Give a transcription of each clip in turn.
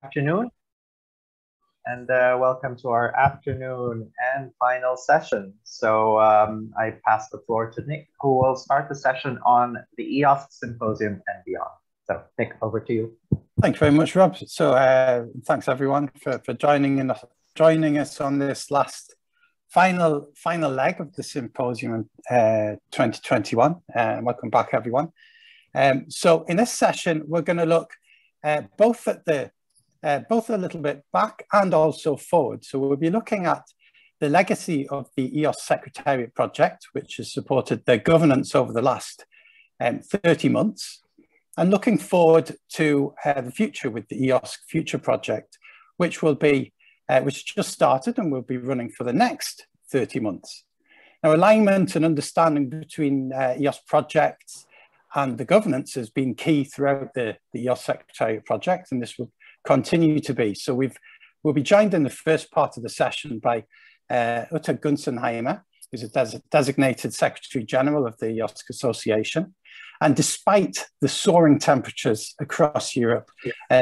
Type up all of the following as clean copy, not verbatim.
Afternoon, and welcome to our afternoon and final session. So I pass the floor to Nick, who will start the session on the EOSC Symposium and beyond. So Nick, over to you. Thank you very much, Rob. So thanks everyone for joining us on this last final leg of the symposium 2021. Welcome back, everyone. So in this session, we're going to look both a little bit back and also forward. So we'll be looking at the legacy of the EOSC Secretariat project, which has supported the governance over the last 30 months, and looking forward to the future with the EOSC Future project, which just started and will be running for the next 30 months. Now, alignment and understanding between EOSC projects and the governance has been key throughout the EOSC Secretariat project, and this will continue to be. So we'll be joined in the first part of the session by Gunsenheimer, who's a designated Secretary General of the EOSC Association. And despite the soaring temperatures across Europe,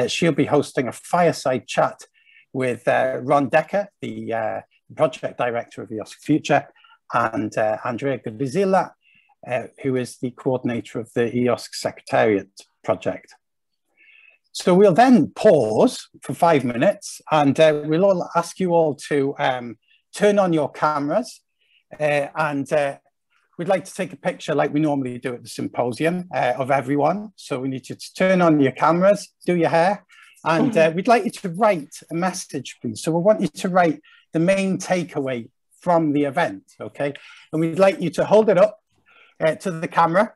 she'll be hosting a fireside chat with Dekker, the Project Director of EOSC Future, and Andrea Grisilla, who is the coordinator of the EOSC Secretariat project. So we'll then pause for 5 minutes, and we'll all ask you all to turn on your cameras, and we'd like to take a picture like we normally do at the symposium of everyone. So we need you to turn on your cameras, do your hair, and we'd like you to write a message, please. So we want you to write the main takeaway from the event, okay? And we'd like you to hold it up to the camera,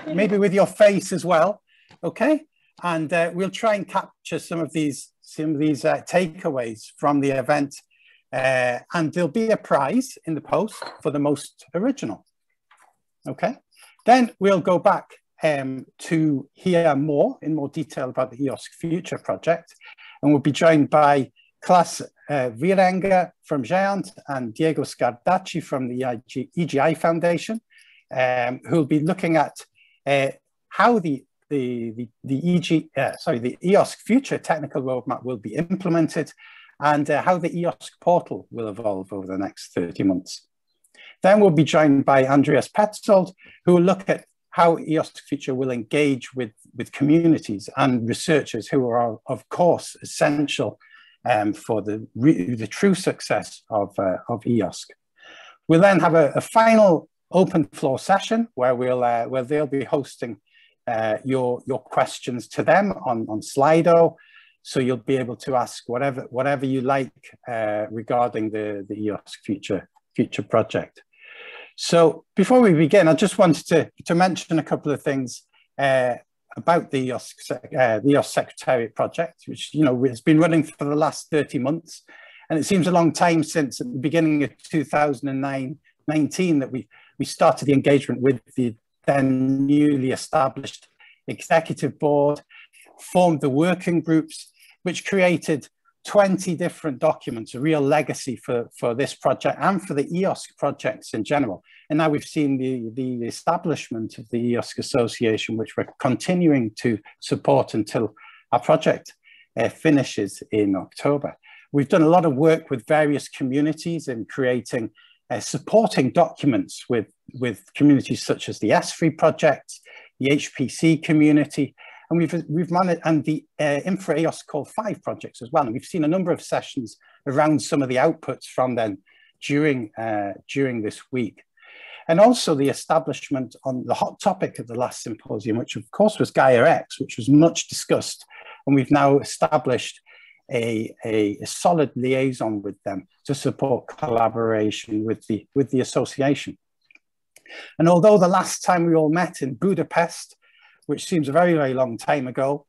maybe with your face as well, okay? And we'll try and capture some of these takeaways from the event, and there'll be a prize in the post for the most original. Okay, then we'll go back to hear in more detail about the EOSC Future project, and we'll be joined by Klaas Wierenga from GÉANT and Diego Scardaci from the EGI Foundation, who'll be looking at how the EOSC Future technical roadmap will be implemented, and how the EOSC portal will evolve over the next 30 months. Then we'll be joined by Andreas Petzold, who will look at how EOSC Future will engage with communities and researchers who are, of course, essential for the true success of EOSC. We'll then have a final open floor session where they'll be hosting your questions to them on Slido, so you'll be able to ask whatever you like regarding the EOSC Future project. So before we begin, I just wanted to mention a couple of things about the EOSC Secretariat project, which has been running for the last 30 months, and it seems a long time since at the beginning of 2019 that we started the engagement with the then newly established executive board, formed the working groups, which created 20 different documents, a real legacy for this project and for the EOSC projects in general. And now we've seen the establishment of the EOSC Association, which we're continuing to support until our project finishes in October. We've done a lot of work with various communities in creating supporting documents with communities such as the ESFRI project, the HPC community, and we've managed, and the ENVRI-FAIR Call 5 projects as well. And we've seen a number of sessions around some of the outputs from them during this week. And also the establishment on the hot topic of the last symposium, which of course was Gaia-X, which was much discussed. And we've now established a solid liaison with them to support collaboration with the association. And although the last time we all met in Budapest, which seems a very, very long time ago,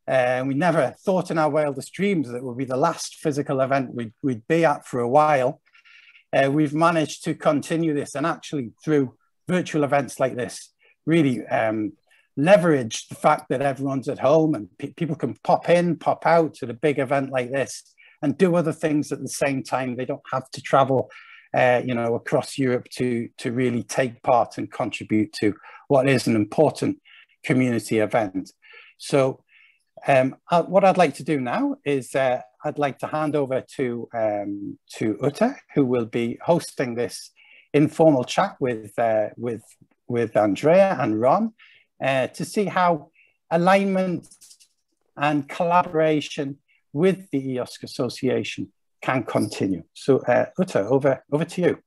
we never thought in our wildest dreams that it would be the last physical event we'd be at for a while, we've managed to continue this, and actually through virtual events like this, really leverage the fact that everyone's at home and people can pop in, pop out at a big event like this and do other things at the same time. They don't have to travel across Europe to really take part and contribute to what is an important community event. So What I'd like to do now is I'd like to hand over to Uta, who will be hosting this informal chat with Andrea and Ron to see how alignment and collaboration with the EOSC Association can continue. So Uta, over to you.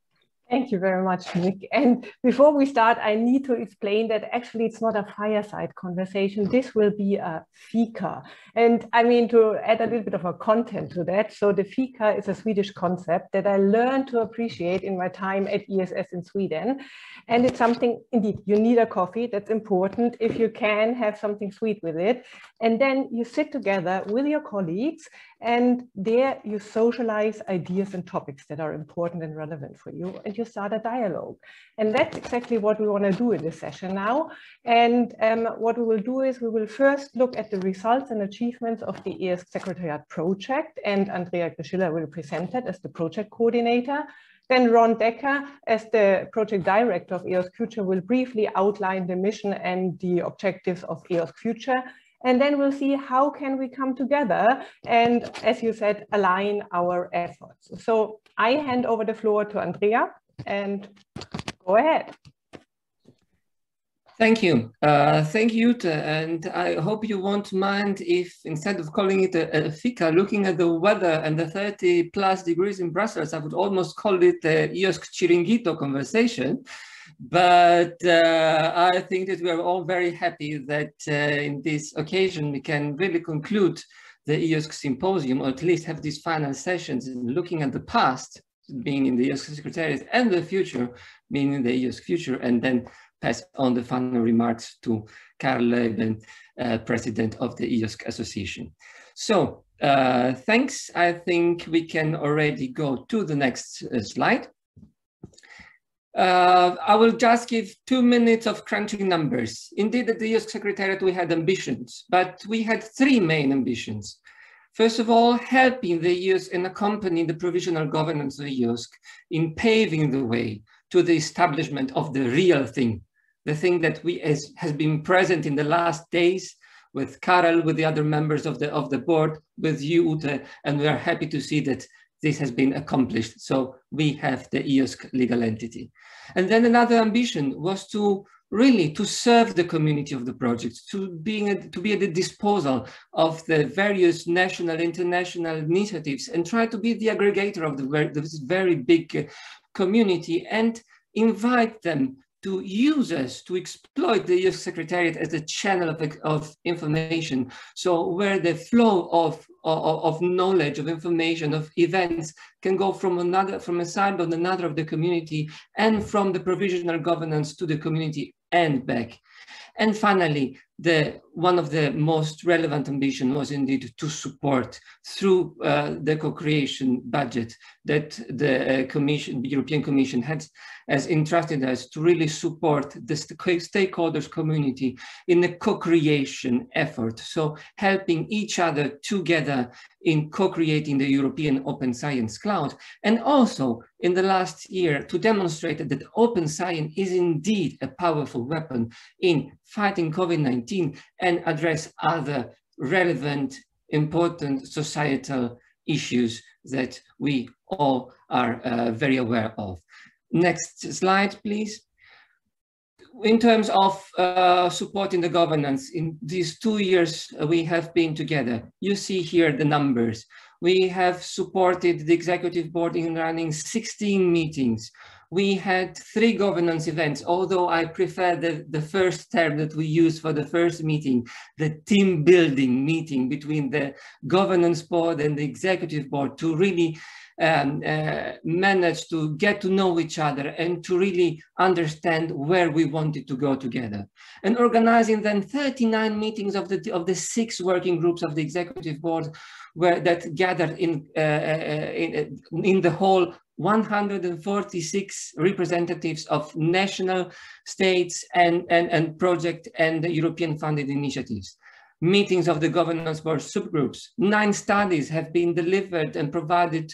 Thank you very much, Nick. And before we start, I need to explain that actually it's not a fireside conversation. This will be a fika. And I mean, to add a little bit of a content to that. So the fika is a Swedish concept that I learned to appreciate in my time at ESS in Sweden. And it's something, indeed, you need a coffee. That's important. If you can, have something sweet with it. And then you sit together with your colleagues, and there you socialize ideas and topics that are important and relevant for you, and you start a dialogue. And that's exactly what we want to do in this session now. And what we will do is we will first look at the results and achievements of the EOSC Secretariat project, and Andrea Grisilla will present that as the project coordinator. Then Ron Dekker, as the project director of EOSC Future, will briefly outline the mission and the objectives of EOSC Future. And then we'll see how can we come together and, as you said, align our efforts. So I hand over the floor to Andrea, and go ahead. Thank you. Thank you, Uta. And I hope you won't mind if, instead of calling it a fika, looking at the weather and the 30+ degrees in Brussels, I would almost call it the EOSC Chiringuito conversation. But I think that we are all very happy that in this occasion we can really conclude the EOSC Symposium, or at least have these final sessions looking at the past, being in the EOSC Secretariat, and the future, being in the EOSC Future, and then pass on the final remarks to Karel Luyben, President of the EOSC Association. So thanks. I think we can already go to the next slide. I will just give 2 minutes of crunching numbers. Indeed, at the EOSC Secretariat, we had ambitions, but we had 3 main ambitions. First of all, helping the EOSC and accompanying the provisional governance of the EOSC in paving the way to the establishment of the real thing, the thing that has been present in the last days with Karel, with the other members of the board, with you, Ute, and we are happy to see that this has been accomplished. So we have the EOSC legal entity. And then another ambition was to really to serve the community of the project, to be at the disposal of the various national, international initiatives, and try to be the aggregator of this very big community and invite them to use us, to exploit the EOSC Secretariat as a channel of information. So where the flow of knowledge, of information, of events can go from a side or another of the community, and from the provisional governance to the community and back. And finally, one of the most relevant ambition was indeed to support through the co-creation budget that the European Commission has entrusted us to really support the stakeholders community in the co-creation effort. So helping each other together in co-creating the European Open Science Cloud, and also in the last year to demonstrate that open science is indeed a powerful weapon in fighting COVID-19 and address other relevant, important societal issues that we all are very aware of. Next slide, please. In terms of supporting the governance, in these 2 years we have been together, you see here the numbers. We have supported the executive board in running 16 meetings. We had 3 governance events, although I prefer the first term that we use for the first meeting, the team building meeting between the governance board and the executive board, to really manage to get to know each other and to really understand where we wanted to go together. And organizing then 39 meetings of the 6 working groups of the executive board that gathered in the whole 146 representatives of national, states, and project and the European funded initiatives. Meetings of the governance board subgroups. 9 studies have been delivered and provided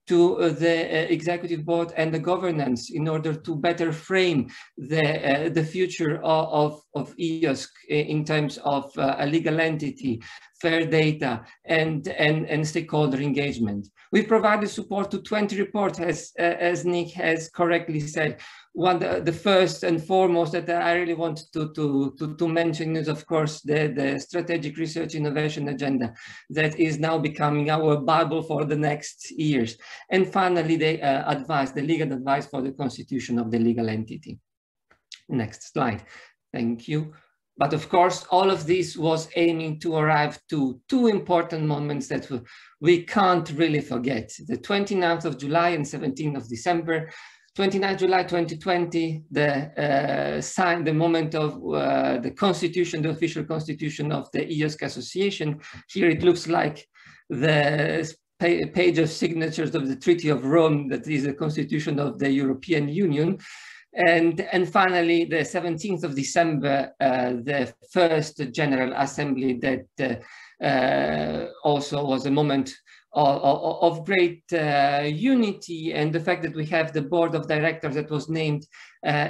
to the executive board and the governance in order to better frame the future of EOSC in terms of a legal entity, fair data, and stakeholder engagement. We provided support to 20 reports, as Nick has correctly said. The first and foremost that I really want to mention is, of course, the Strategic Research Innovation Agenda that is now becoming our Bible for the next years. And finally, the legal advice for the constitution of the legal entity. Next slide. Thank you. But of course, all of this was aiming to arrive to two important moments that we can't really forget. The 29th of July and 17th of December. 29th July 2020, the moment of the constitution, the official constitution of the EOSC Association. Here it looks like the page of signatures of the Treaty of Rome, that is the constitution of the European Union. And finally, the 17th of December, the first General Assembly that also was a moment of great unity, and the fact that we have the board of directors that was named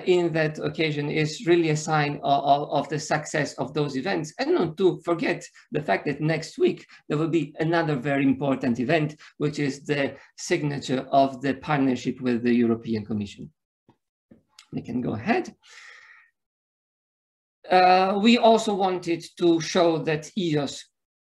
in that occasion is really a sign of the success of those events. And not to forget the fact that next week there will be another very important event, which is the signature of the partnership with the European Commission. We can go ahead. We also wanted to show that EOSC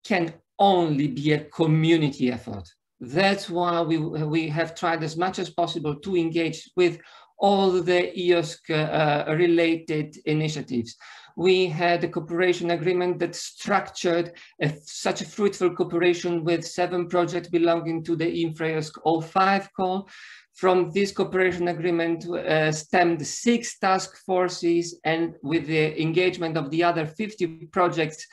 can only be a community effort. That's why we have tried as much as possible to engage with all the EOSC related initiatives. We had a cooperation agreement that structured such a fruitful cooperation with 7 projects belonging to the ENVRI-FAIR 05 call. From this cooperation agreement stemmed 6 task forces, and with the engagement of the other 50 projects,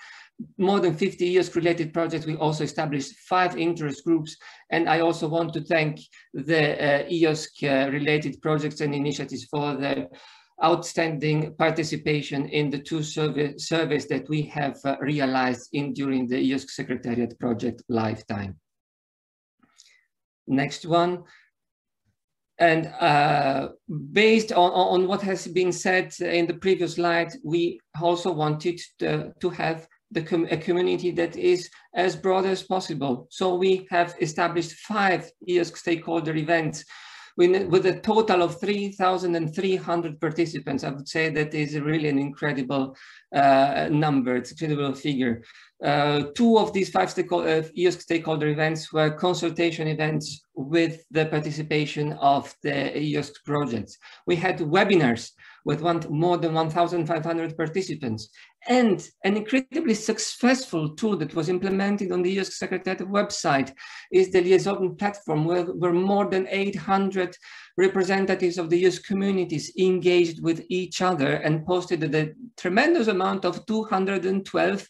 more than 50 EOSC-related projects, we also established 5 interest groups. And I also want to thank the EOSC-related projects and initiatives for the outstanding participation in the 2 surveys that we have realized during the EOSC Secretariat project lifetime. Next one. And based on what has been said in the previous slide, we also wanted to have a community that is as broad as possible. So we have established 5 EOSC stakeholder events with a total of 3,300 participants. I would say that is really an incredible number, it's an incredible figure. 2 of these 5 EOSC stakeholder events were consultation events with the participation of the EOSC projects. We had webinars with more than 1,500 participants, and an incredibly successful tool that was implemented on the EOSC Secretariat website is the EOSC Platform, where more than 800 representatives of the EOSC communities engaged with each other and posted a tremendous amount of 212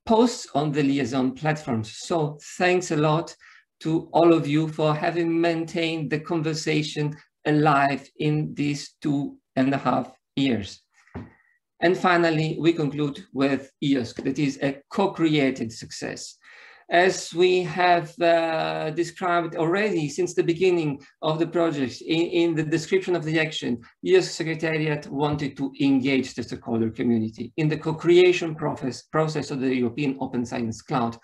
posts on the liaison platforms. So thanks a lot to all of you for having maintained the conversation alive in these 2.5 years. And finally, we conclude with EOSC, that is a co-created success. As we have described already since the beginning of the project, in the description of the action, EOSC Secretariat wanted to engage the stakeholder community in the co-creation process of the European Open Science Cloud,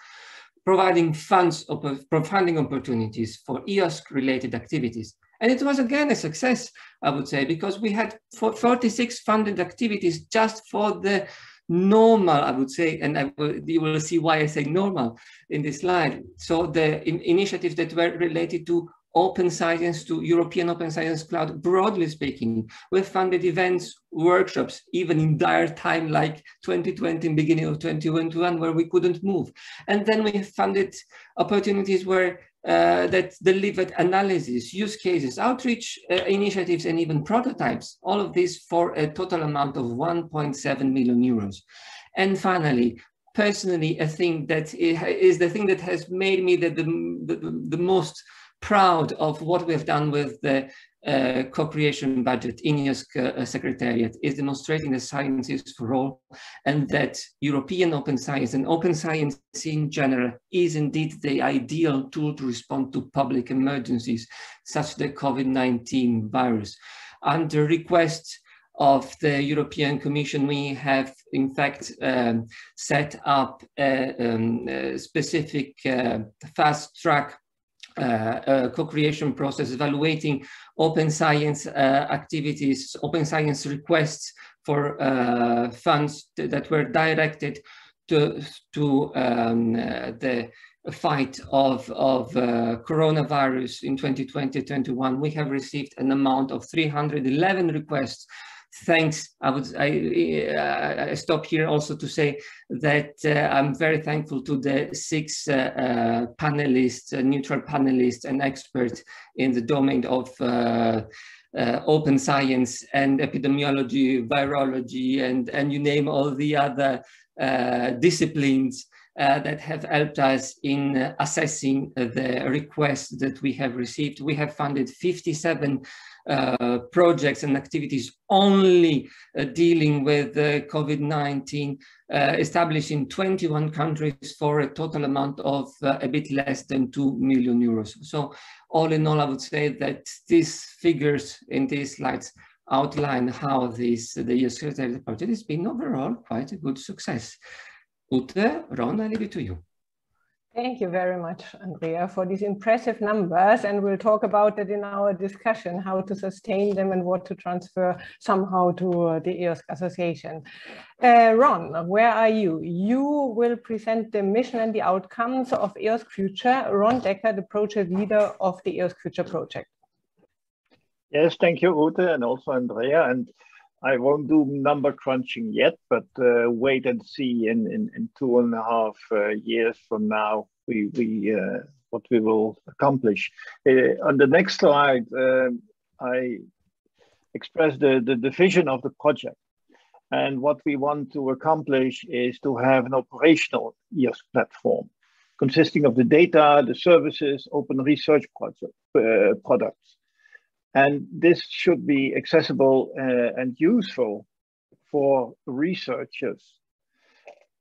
providing funding opportunities for EOSC-related activities. And it was again a success, I would say, because we had 46 funded activities just for the normal, I would say, and you will see why I say normal in this slide. So the initiatives that were related to open science, to European Open Science Cloud, broadly speaking, we funded events, workshops, even in dire time like 2020 and beginning of 2021, where we couldn't move. And then we funded opportunities where that delivered analysis, use cases, outreach initiatives, and even prototypes, all of this for a total amount of 1.7 million euros. And finally, personally, a thing that is the thing that has made me the most proud of what we have done with the co-creation budget in EOSC Secretariat is demonstrating the science is for all, and that European open science and open science in general is indeed the ideal tool to respond to public emergencies such as the COVID-19 virus. Under request of the European Commission, we have in fact set up a specific fast-track co-creation process evaluating open science activities, open science requests for funds that were directed to the fight of coronavirus in 2020-21. We have received an amount of 311 requests. Thanks. I stop here also to say that I'm very thankful to the 6 panelists, neutral panelists and experts in the domain of open science and epidemiology, virology, and you name all the other disciplines that have helped us in assessing the requests that we have received. We have funded 57 projects and activities only dealing with COVID-19, established in 21 countries for a total amount of a bit less than 2 million euros. So all in all, I would say that these figures in these slides outline how the EOSC Secretariat project has been overall quite a good success. Ute, Ron, I leave it to you. Thank you very much, Andrea, for these impressive numbers, and we'll talk about it in our discussion, how to sustain them and what to transfer somehow to the EOSC Association. Ron, where are you? You will present the mission and the outcomes of EOSC Future. Ron Dekker, the project leader of the EOSC Future project. Yes, thank you, Ute, and also Andrea. And I won't do number crunching yet, but wait and see in 2.5 years from now what we will accomplish. On the next slide, I express the vision of the project. And what we want to accomplish is to have an operational EOSC platform consisting of the data, the services, open research products. And this should be accessible and useful for researchers.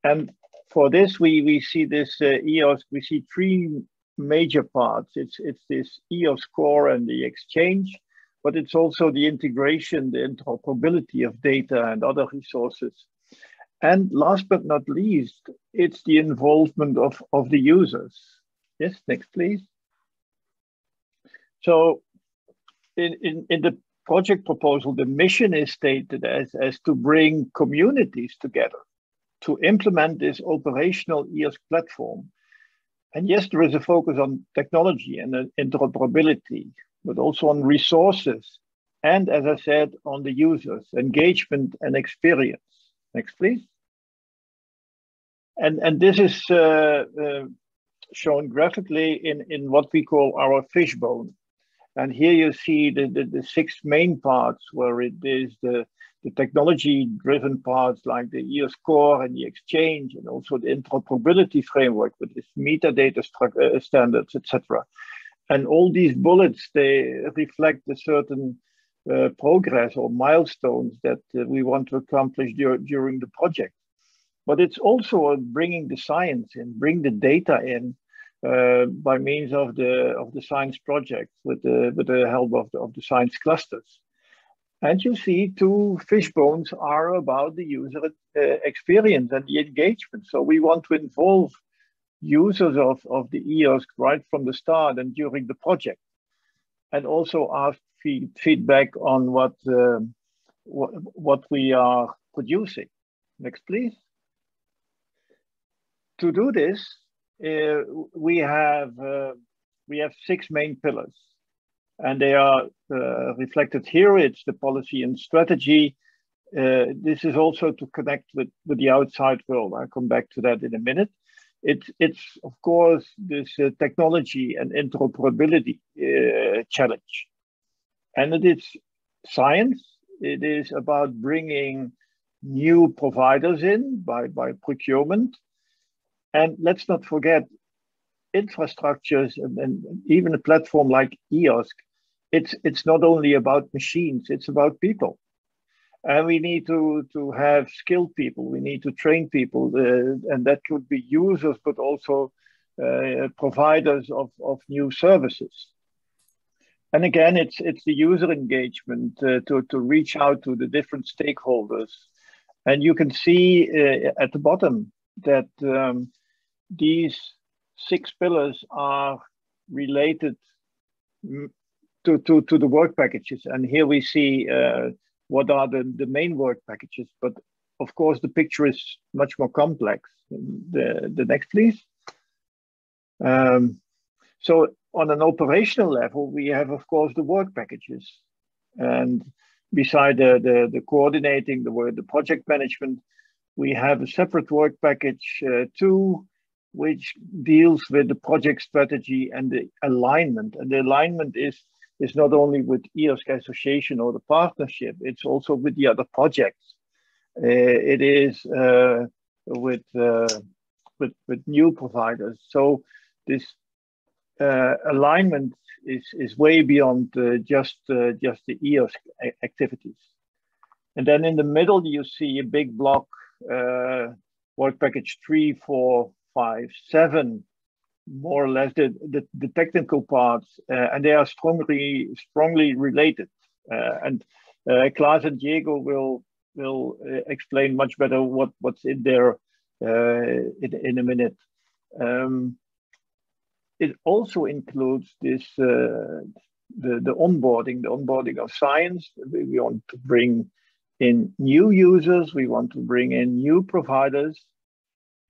And for this, we see this EOSC, we see 3 major parts. It's this EOSC core and the exchange, but it's also the integration, the interoperability of data and other resources. And last but not least, it's the involvement of the users. Yes, next, please. So, in the project proposal, the mission is stated as to bring communities together to implement this operational EOSC platform. And yes, there is a focus on technology and interoperability, but also on resources. And as I said, on the users, engagement and experience. Next, please. And this is shown graphically in what we call our fishbone. And here you see the 6 main parts, where it is the technology-driven parts like the EOSC core and the exchange, and also the interoperability framework with its metadata standards, etc. And all these bullets, they reflect a certain progress or milestones that we want to accomplish during the project. But it's also bringing the science in, bring the data in, by means of the science projects with the help of the science clusters. And you see 2 fishbones are about the user experience and the engagement. So we want to involve users of the EOSC right from the start and during the project, and also ask feedback on what we are producing. Next, please. To do this, we have 6 main pillars, and they are reflected here. It's the policy and strategy. This is also to connect with the outside world. I'll come back to that in a minute. It's of course this technology and interoperability challenge, and it is science. It is about bringing new providers in by procurement. And let's not forget infrastructures and even a platform like EOSC. It's not only about machines, it's about people. And we need to have skilled people. We need to train people, and that could be users, but also providers of new services. And again, it's the user engagement to reach out to the different stakeholders. And you can see at the bottom that these 6 pillars are related to the work packages. And here we see what are the main work packages. But of course, the picture is much more complex. The next, please. So on an operational level, we have, of course, the work packages. And beside the coordinating, the project management, we have a separate work package 2, which deals with the project strategy and the alignment. And the alignment is not only with EOSC association or the partnership, it's also with the other projects. It is with new providers. So this alignment is way beyond just the EOSC activities. And then in the middle, you see a big block, work package 3, 4, 5, 7, more or less the technical parts, and they are strongly related. And Klaas and Diego will explain much better what's in there in a minute. It also includes this the onboarding of science. We want to bring in new users. We want to bring in new providers.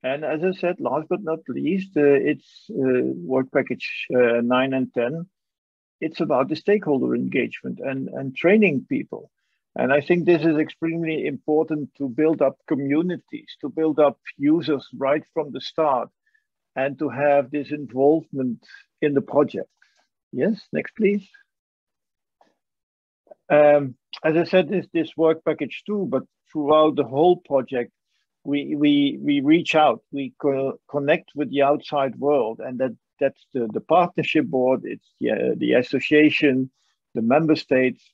And as I said, last but not least, it's work package 9 and 10. It's about the stakeholder engagement and training people. And I think this is extremely important to build up communities, to build up users right from the start, and to have this involvement in the project. Yes, next please. As I said, this work package 2, but throughout the whole project, we reach out, we connect with the outside world, and that's the partnership board, it's the association, the member states,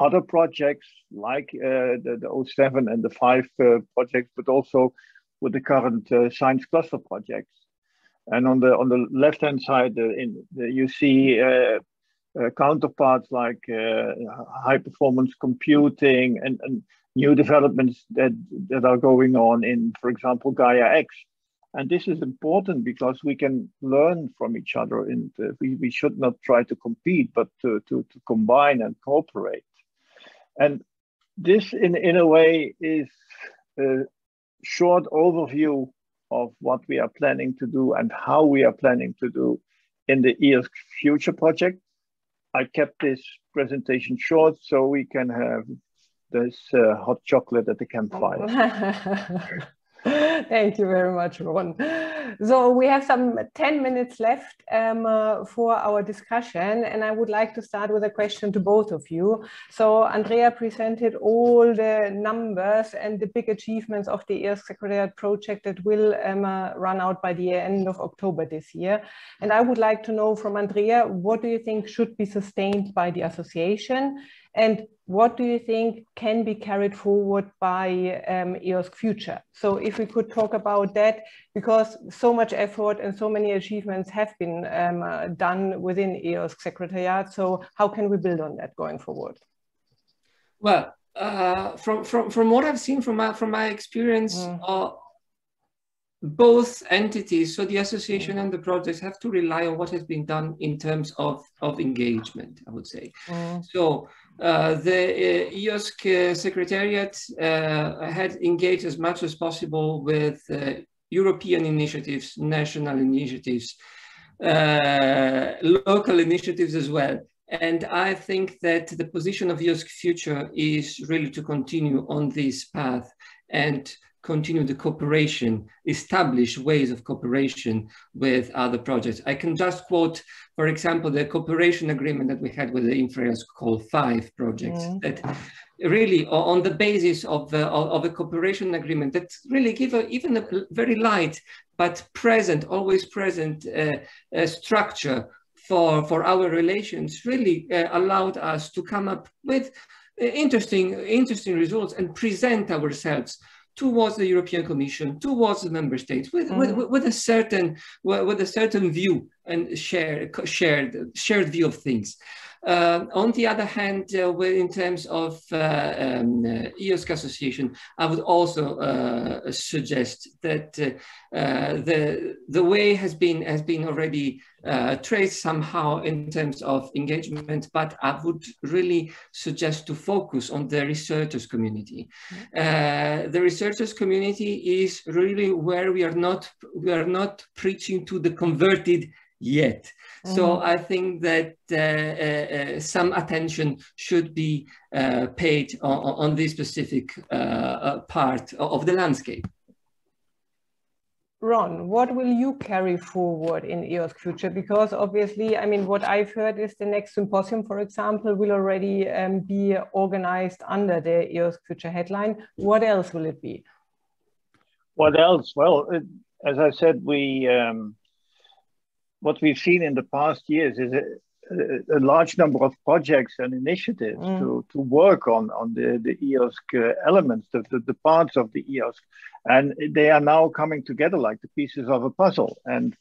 other projects like the 07 and the 5 projects, but also with the current science cluster projects. And on the left-hand side, you see counterparts like high-performance computing and new developments that are going on in, for example, Gaia-X. And this is important because we can learn from each other, and we should not try to compete, but to combine and cooperate. And this, in a way, is a short overview of what we are planning to do and how we are planning to do in the EOSC Future project. I kept this presentation short so we can have this hot chocolate at the campfire. Thank you very much, Ron. So we have some 10 minutes left for our discussion, and I would like to start with a question to both of you. So Andrea presented all the numbers and the big achievements of the EOSC Secretariat project that will run out by the end of October this year. And I would like to know from Andrea, what do you think should be sustained by the association? And what do you think can be carried forward by EOSC Future? So if we could talk about that, because so much effort and so many achievements have been done within EOSC Secretariat. So how can we build on that going forward? Well, from what I've seen from my experience, both entities, so the association and the projects, have to rely on what has been done in terms of engagement, I would say. So the EOSC Secretariat had engaged as much as possible with European initiatives, national initiatives, local initiatives as well. And I think that the position of EOSC Future is really to continue on this path and continue the cooperation, establish ways of cooperation with other projects. I can just quote, for example, the cooperation agreement that we had with the ENVRI-FAIR called 5 projects, that really on the basis of a cooperation agreement that really give even a very light but present, always present structure for our relations, really allowed us to come up with interesting results and present ourselves towards the European Commission, towards the member states, with a certain view and shared view of things. On the other hand, in terms of EOSC Association, I would also suggest that the way has been already traced somehow in terms of engagement, but I would really suggest to focus on the researchers community. The researchers community is really where we are not preaching to the converted yet. So I think that some attention should be paid on this specific part of the landscape. Ron, what will you carry forward in EOSC Future? Because obviously, I mean, what I've heard is the next symposium, for example, will already be organized under the EOSC Future headline. What else will it be? What else? Well, as I said, what we've seen in the past years is a large number of projects and initiatives to work on the EOSC elements, the parts of the EOSC. And they are now coming together like the pieces of a puzzle. And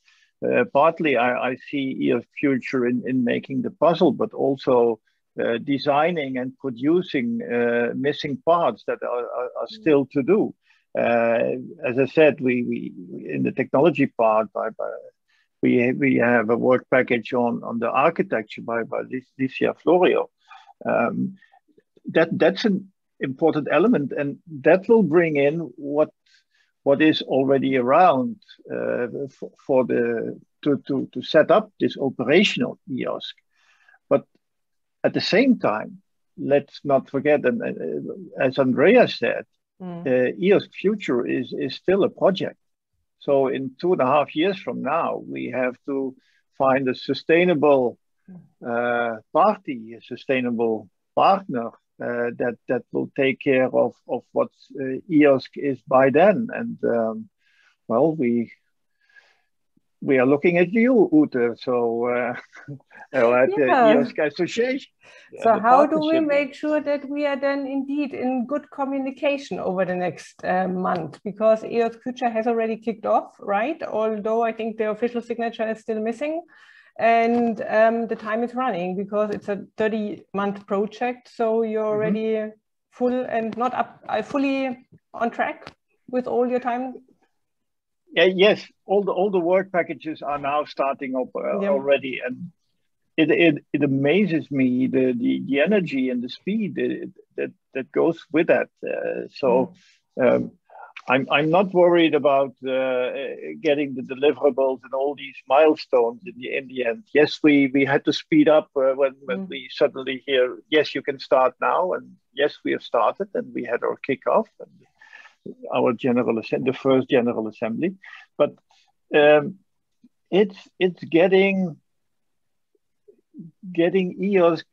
partly I see EOSC Future in making the puzzle, but also designing and producing missing parts that are still to do. As I said, we in the technology part, we have a work package on the architecture by Licia Florio. That's an important element, and that will bring in what is already around to set up this operational EOSC. But at the same time, let's not forget, and as Andrea said, EOSC Future is still a project. So in 2.5 years from now, we have to find a sustainable party, a sustainable partner that will take care of what EOSC is by then. And well, we are looking at you, Ute, so at the EOSC Association. So how do we make sure that we are then indeed in good communication over the next month? Because EOSC Future has already kicked off, right? Although I think the official signature is still missing. And the time is running because it's a 30-month project. So you're already full and not up, fully on track with all your time? Yes, all the work packages are now starting up already. And it amazes me the energy and the speed that goes with that. I'm not worried about getting the deliverables and all these milestones in the end. Yes, we had to speed up when we suddenly hear, yes, you can start now, and yes, we have started, and we had our kickoff and our the first general assembly. But it's getting EOSC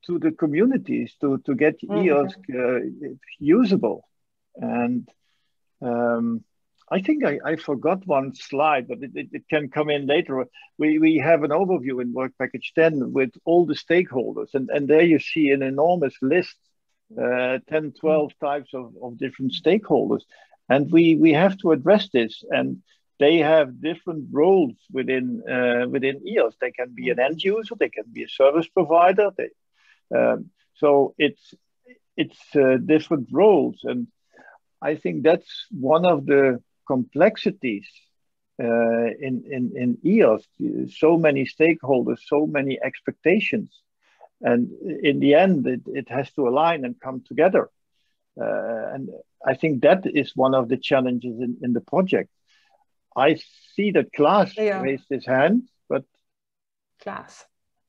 to the communities to get EOSC usable. And I think I forgot one slide, but it can come in later. We have an overview in Work Package 10 with all the stakeholders, and there you see an enormous list, 10, 12 types of different stakeholders. And we have to address this, and they have different roles within EOSC. They can be an end user, they can be a service provider. So it's different roles, and I think that's one of the complexities in EOSC. So many stakeholders, so many expectations, and in the end, it has to align and come together. And I think that is one of the challenges in the project. I see that Klaas raised his hand, but Klaas.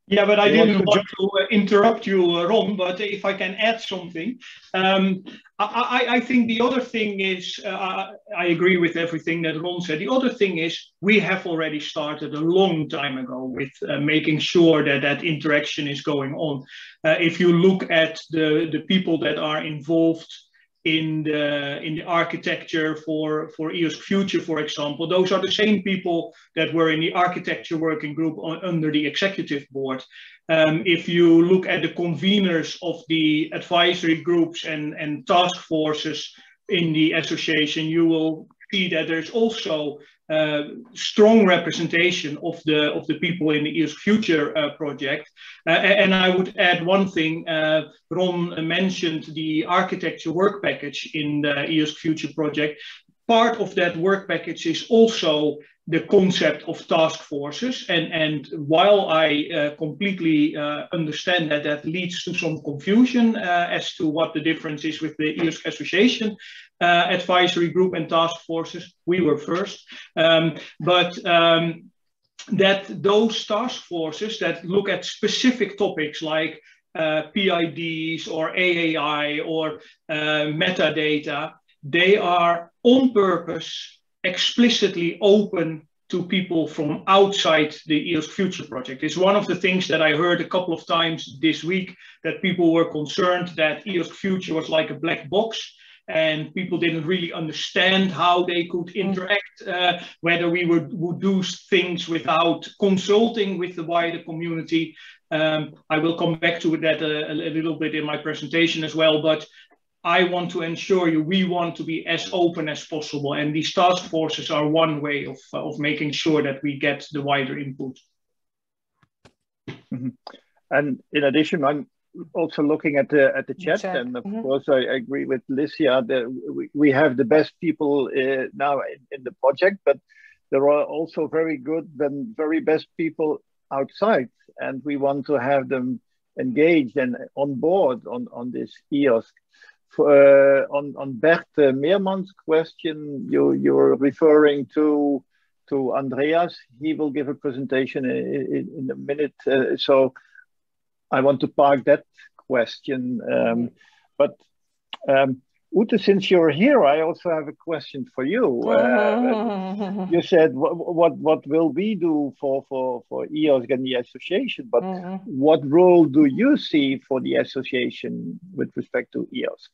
Yeah, but I didn't want to interrupt you, Ron, but if I can add something. I think the other thing is, I agree with everything that Ron said. The other thing is, we have already started a long time ago with making sure that interaction is going on. If you look at the people that are involved in the architecture for EOSC Future, for example, those are the same people that were in the architecture working group under the executive board. If you look at the conveners of the advisory groups and task forces in the association, you will see that there's also strong representation of the people in the EOSC Future project. And I would add one thing. Ron mentioned the architecture work package in the EOSC Future project. Part of that work package is also the concept of task forces. And while I completely understand that that leads to some confusion as to what the difference is with the EOSC Association advisory group and task forces, we were first. That those task forces that look at specific topics like PIDs or AAI or metadata, they are on purpose explicitly open to people from outside the EOSC Future project. It's one of the things that I heard a couple of times this week, that people were concerned that EOSC Future was like a black box and people didn't really understand how they could interact, whether we would do things without consulting with the wider community. I will come back to that a little bit in my presentation as well, but I want to ensure you, we want to be as open as possible. And these task forces are one way of making sure that we get the wider input. Mm-hmm. And in addition, I'm also looking at the chat. And of course, I agree with Licia that we have the best people now in the project, but there are also very good and very best people outside. And we want to have them engaged and on board on this EOSC. On Bert Meerman's question, you're referring to Andreas. He will give a presentation in a minute. So I want to park that question. But Ute, since you're here, I also have a question for you. You said, what will we do for EOSC and the association? But what role do you see for the association with respect to EOSC?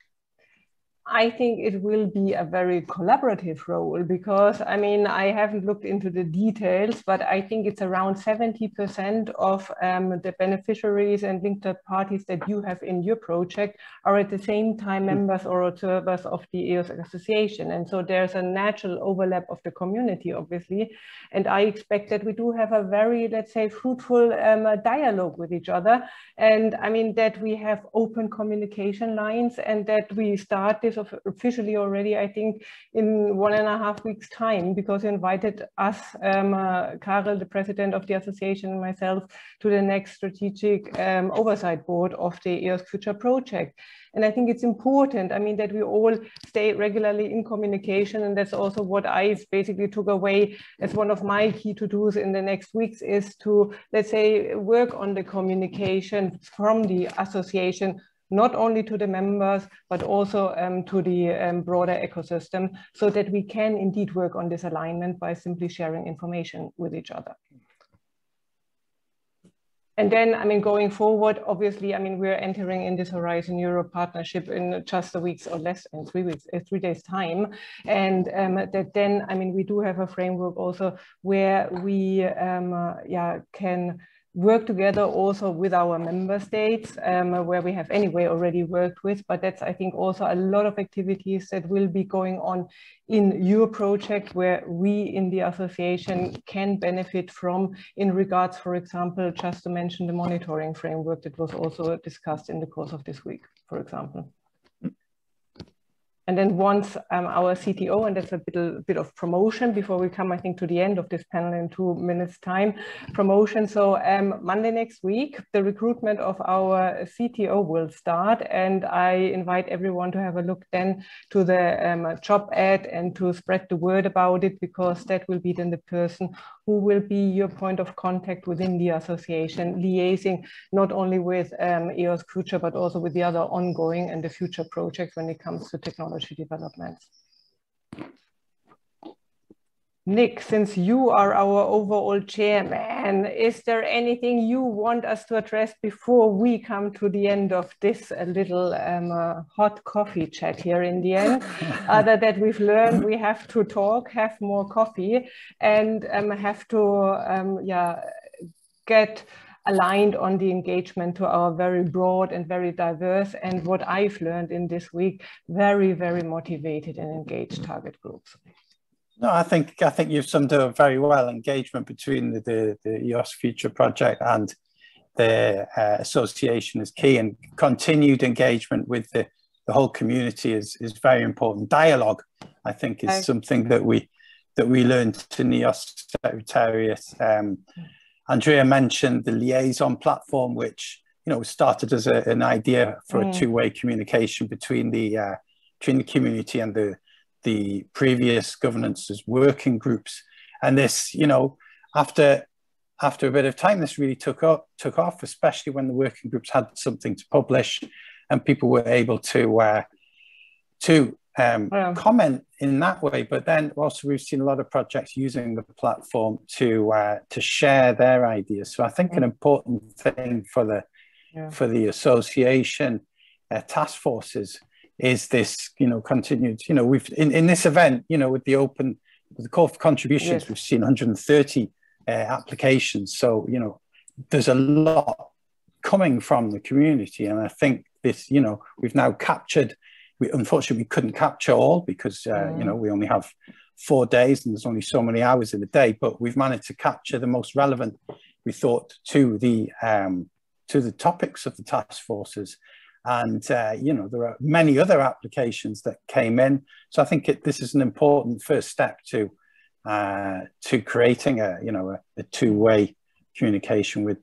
I think it will be a very collaborative role because, I mean, I haven't looked into the details, but I think it's around 70% of the beneficiaries and linked parties that you have in your project are at the same time members or observers of the EOSC Association. And so there's a natural overlap of the community, obviously. And I expect that we do have a very, let's say, fruitful dialogue with each other. And I mean, that we have open communication lines and that we start this officially already, I think, in 1.5 weeks' time, because you invited us, Karel, the president of the association, and myself, to the next strategic oversight board of the EOSC Future project. And I think it's important, I mean, that we all stay regularly in communication. And that's also what I basically took away as one of my key to-dos in the next weeks, is to, let's say, work on the communication from the association, not only to the members, but also to the broader ecosystem, so that we can indeed work on this alignment by simply sharing information with each other. And then, I mean, going forward, obviously, I mean, we're entering in this Horizon Europe partnership in just a week or less than 3 weeks, 3 days time. And that then, I mean, we do have a framework also where we can work together also with our member states, where we have anyway already worked with, but that's, I think, also a lot of activities that will be going on in your project, where we in the association can benefit from, in regards, for example, just to mention the monitoring framework that was also discussed in the course of this week, for example. And then once our CTO, and that's a bit of promotion before we come, I think, to the end of this panel in 2 minutes time, promotion. So Monday next week, the recruitment of our CTO will start. And I invite everyone to have a look then to the job ad and to spread the word about it, because that will be then the person who will be your point of contact within the association, liaising not only with EOSC Future, but also with the other ongoing and the future projects when it comes to technology developments. Nick, since you are our overall chairman, is there anything you want us to address before we come to the end of this little hot coffee chat here in the end? Other that we've learned we have to talk, have more coffee, and have to get aligned on the engagement to our very broad and very diverse, and what I've learned in this week, very, very motivated and engaged target groups. No, I think you've summed up very well. Engagement between the EOSC Future project and the association is key, and continued engagement with the whole community is very important. Dialogue, I think, is something that we learned in the EOSC Secretariat. Andrea mentioned the liaison platform, which started as an idea for a two-way communication between the community and the previous governance's working groups. And this, after a bit of time, this really took off, especially when the working groups had something to publish and people were able to comment in that way. But then also we've seen a lot of projects using the platform to share their ideas. So I think an important thing for the association task forces is this, continued, we've in this event, with the call for contributions, we've seen 130 applications. So, there's a lot coming from the community. And I think this, we've now captured, unfortunately, we couldn't capture all because, we only have 4 days and there's only so many hours in the day, but we've managed to capture the most relevant, we thought, to the topics of the task forces. And, there are many other applications that came in. So I think this is an important first step to creating a two-way communication with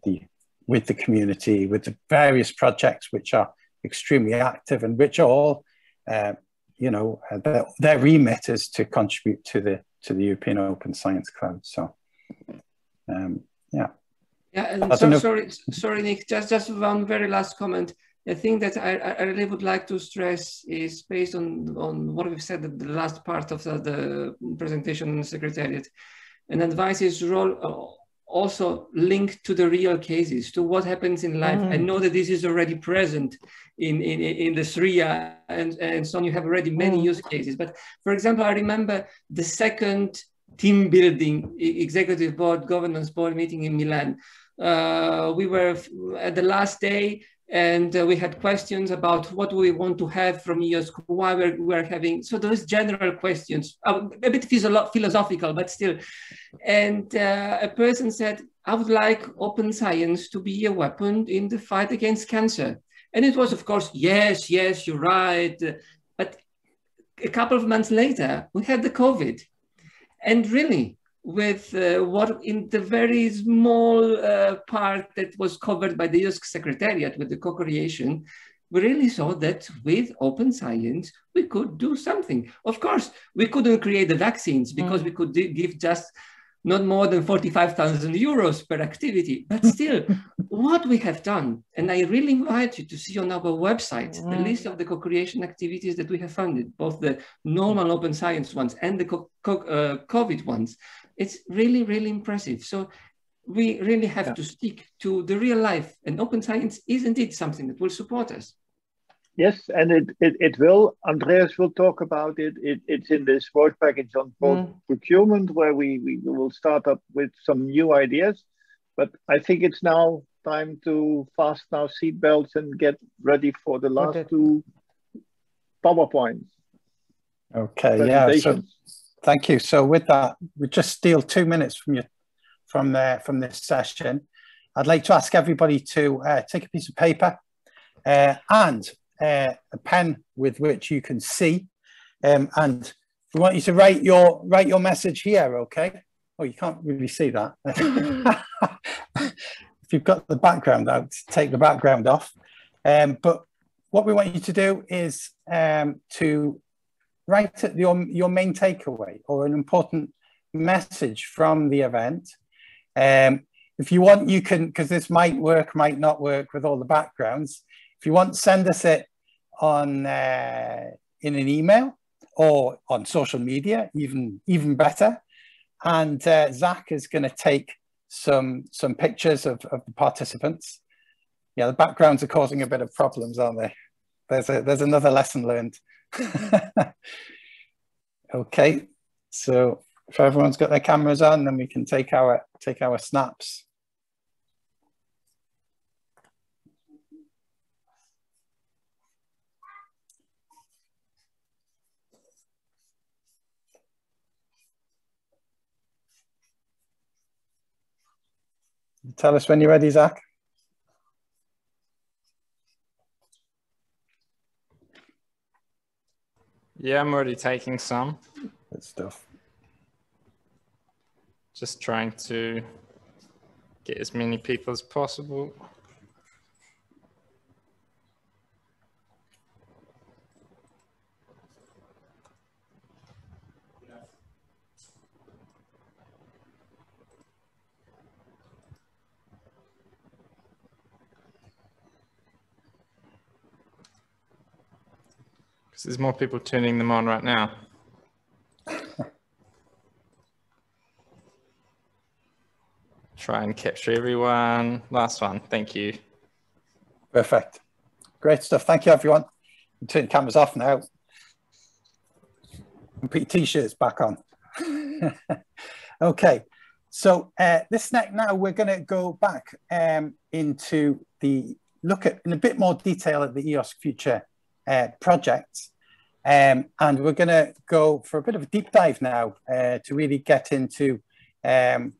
the community, with the various projects which are extremely active and which are all, their remit is to contribute to the European Open Science Cloud. So, yeah. Yeah, and sorry, Nick, just one very last comment. The thing that I really would like to stress is based on what we've said at the last part of the presentation in the Secretariat. And advice is also linked to the real cases, to what happens in life. I know that this is already present in the SRIA and so on. You have already many use cases. But for example, I remember the second team building executive board, governance board meeting in Milan. We were at the last day, and we had questions about what we want to have from EOSC, why we're having, so those general questions, a bit philosophical, but still. And a person said, I would like open science to be a weapon in the fight against cancer. And it was, of course, yes, you're right. But a couple of months later, we had the COVID. And really, with what in the very small part that was covered by the EOSC Secretariat with the co-creation, we really saw that with open science, we could do something. Of course, we couldn't create the vaccines because we could give just not more than 45,000 euros per activity, but still what we have done. And I really invite you to see on our website the list of the co-creation activities that we have funded, both the normal open science ones and the COVID ones. It's really, really impressive. So we really have to stick to the real life, and open science is indeed something that will support us. Yes, and it will. Andreas will talk about it. It's in this work package on procurement, where we will start up with some new ideas. But I think it's now time to fasten our seatbelts and get ready for the last two PowerPoints. Okay, yeah. So thank you. So with that, we just steal 2 minutes from this session. I'd like to ask everybody to take a piece of paper and a pen with which you can see, and we want you to write your message here. Okay. Oh, you can't really see that. If you've got the background out, take the background off. But what we want you to do is to write your main takeaway or an important message from the event. If you want, you can, because this might work, might not work with all the backgrounds. If you want, send us it on in an email or on social media, even better. And Zach is going to take some pictures of the participants. Yeah, the backgrounds are causing a bit of problems, aren't they? There's another lesson learned. Okay, so if everyone's got their cameras on, then we can take our snaps. Tell us when you're ready, Zach. Yeah, I'm already taking some. Good stuff. Just trying to get as many people as possible. Because there's more people turning them on right now. Try and capture everyone. Last one, thank you. Perfect. Great stuff. Thank you, everyone. Turn the cameras off now. And put your t-shirts back on. Okay, so this next now we're going to go back into the look at in a bit more detail at the EOSC Future project. And we're going to go for a bit of a deep dive now to really get into the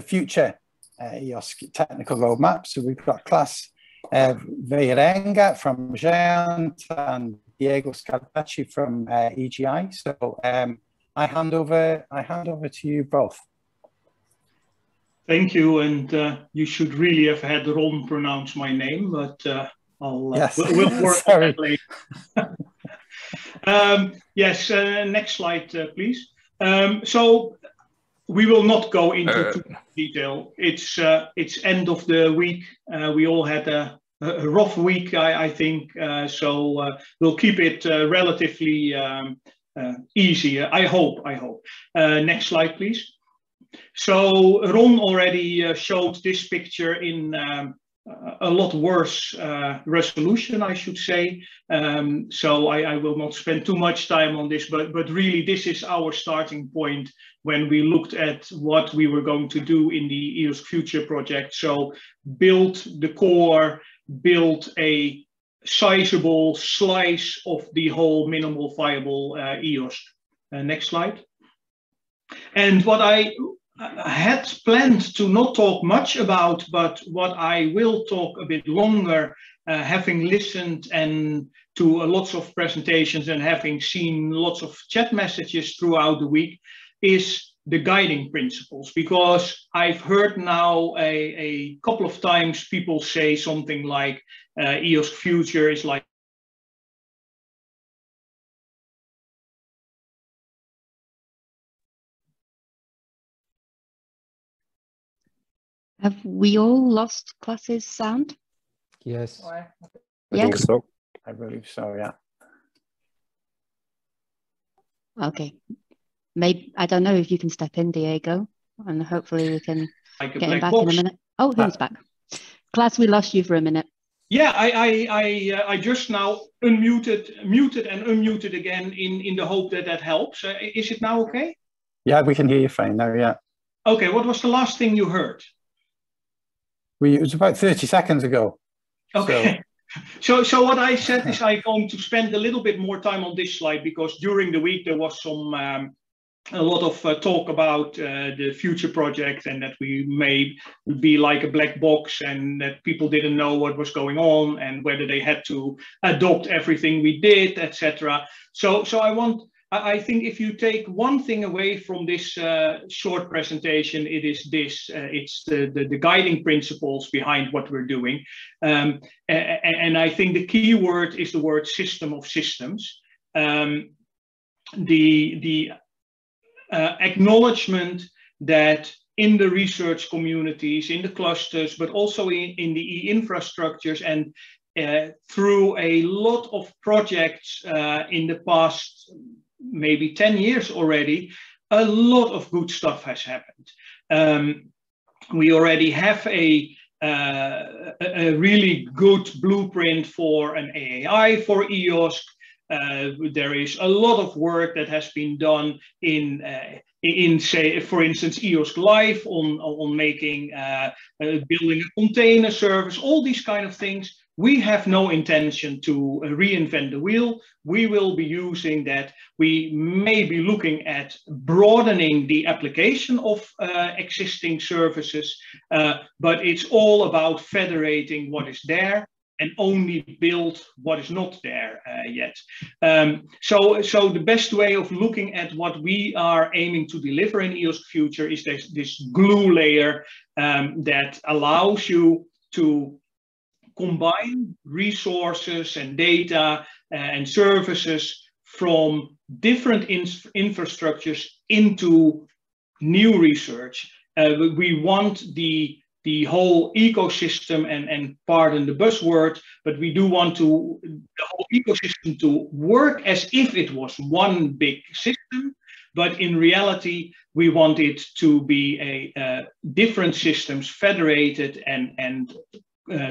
future EOSC technical roadmap. So we've got Klaas Wierenga from GÉANT and Diego Scardaci from EGI. So I hand over to you both. Thank you, and you should really have had Ron pronounce my name, but we'll work on that later. Yes, next slide, please. So we will not go into too much detail. It's end of the week. We all had a rough week, I think. So we'll keep it relatively easy. I hope. Next slide, please. So Ron already showed this picture in a lot worse resolution, I should say. So I will not spend too much time on this, but really this is our starting point when we looked at what we were going to do in the EOSC Future project. So build the core, build a sizable slice of the whole minimal viable EOSC. Next slide. And what I had planned to not talk much about, but what I will talk a bit longer, having listened and to lots of presentations and having seen lots of chat messages throughout the week, is the guiding principles. Because I've heard now a couple of times people say something like EOSC Future is like Have we all lost Klaas's sound? Yes. Yes. I believe so, yeah. Okay. Maybe I don't know if you can step in, Diego, and hopefully we can get him back in a minute. Oh, he's back. Klaas, we lost you for a minute. Yeah, I just now muted and unmuted again in the hope that that helps. Is it now okay? Yeah, we can hear you fine now, yeah. Okay, what was the last thing you heard? It was about 30 seconds ago. Okay. So what I said is I'm going to spend a little bit more time on this slide because during the week there was a lot of talk about the future project and that we may be like a black box and that people didn't know what was going on and whether they had to adopt everything we did, etc. So I think if you take one thing away from this short presentation, it is this. It's the guiding principles behind what we're doing. And I think the key word is the word system of systems. The acknowledgement that in the research communities, in the clusters, but also in the infrastructures and through a lot of projects in the past maybe 10 years already, a lot of good stuff has happened. We already have a really good blueprint for an AAI for EOSC. There is a lot of work that has been done in say, for instance, EOSC Live on making, building a container service, all these kind of things. we have no intention to reinvent the wheel. We will be using that. We may be looking at broadening the application of existing services, but it's all about federating what is there and only build what is not there yet. So the best way of looking at what we are aiming to deliver in EOSC Future is this glue layer that allows you to combine resources and data and services from different infrastructures into new research. We want the whole ecosystem, and pardon the buzzword, but we do want the whole ecosystem to work as if it was one big system, but in reality, we want it to be different systems federated and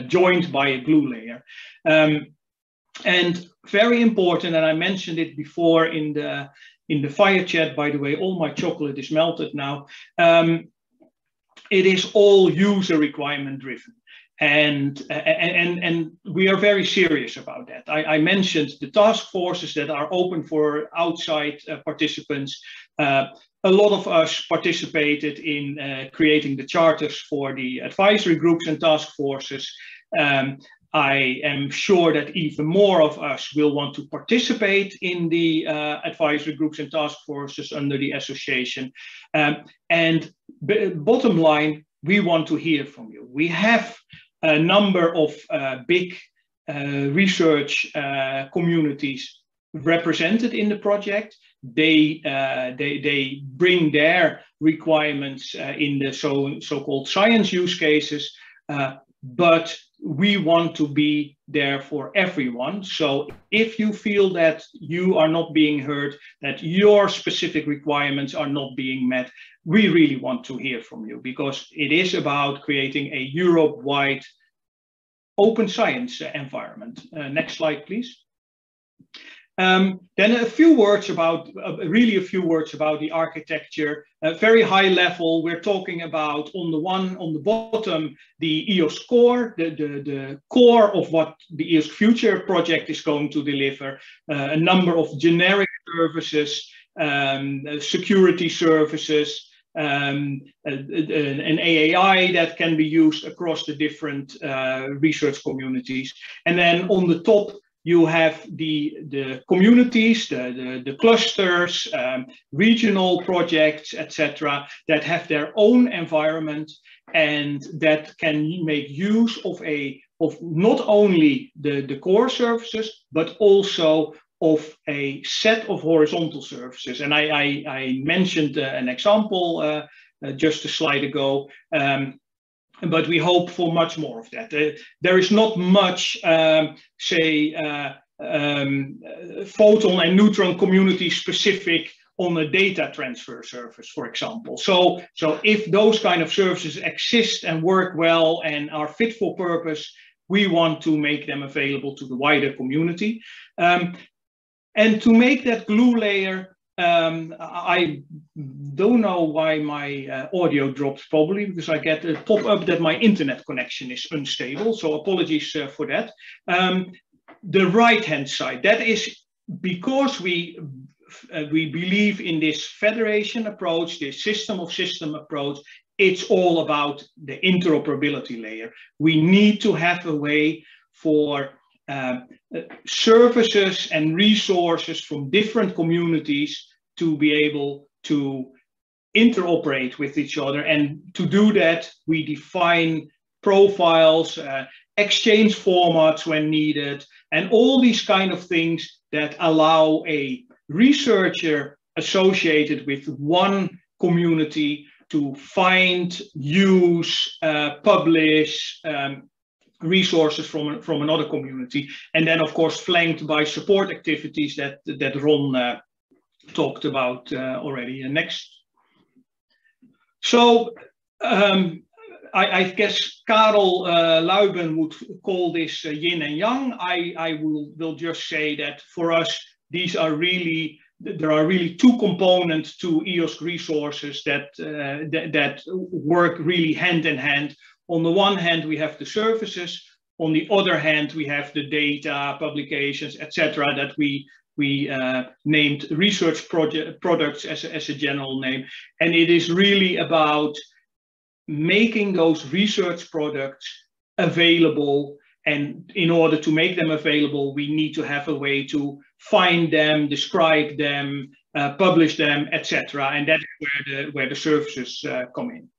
joined by a glue layer. And very important, and I mentioned it before in the fire chat, by the way, all my chocolate is melted now. It is all user requirement driven. And we are very serious about that. I mentioned the task forces that are open for outside participants. A lot of us participated in creating the charters for the advisory groups and task forces. I am sure that even more of us will want to participate in the advisory groups and task forces under the association. And bottom line, we want to hear from you. We have a number of big research communities represented in the project. They bring their requirements in the so-called science use cases, but we want to be there for everyone. So if you feel that you are not being heard, that your specific requirements are not being met, we really want to hear from you, because it is about creating a Europe-wide open science environment. Next slide, please. Then a few words about, really a few words about the architecture. Very high level, we're talking about on the bottom, the EOS core, the core of what the EOSC Future project is going to deliver, a number of generic services, security services, an AAI that can be used across the different research communities. And then on the top, you have the communities, the clusters, regional projects, etc., that have their own environment and that can make use of not only the core services, but also of a set of horizontal services. And I mentioned an example just a slide ago. But we hope for much more of that. There is not much, say, photon and neutron community specific on a data transfer service, for example. So if those kind of services exist and work well and are fit for purpose, we want to make them available to the wider community. And to make that glue layer, I don't know why my audio drops, probably because I get a pop-up that my internet connection is unstable. So apologies for that. The right-hand side, that is because we believe in this federation approach, this system of system approach. It's all about the interoperability layer. We need to have a way for services and resources from different communities to be able to interoperate with each other. And to do that, we define profiles, exchange formats when needed, and all these kind of things that allow a researcher associated with one community to find, use, publish, resources from another community, and then of course flanked by support activities that Ron talked about already. Next. So I guess Karel Luyben would call this yin and yang. I will just say that for us these are really, there are really two components to EOSC resources that work really hand in hand. On the one hand, we have the services. on the other hand, we have the data, publications, etc., that we named research products as a general name. And it is really about making those research products available. And in order to make them available, we need to have a way to find them, describe them, publish them, etc. And that's where the services come in.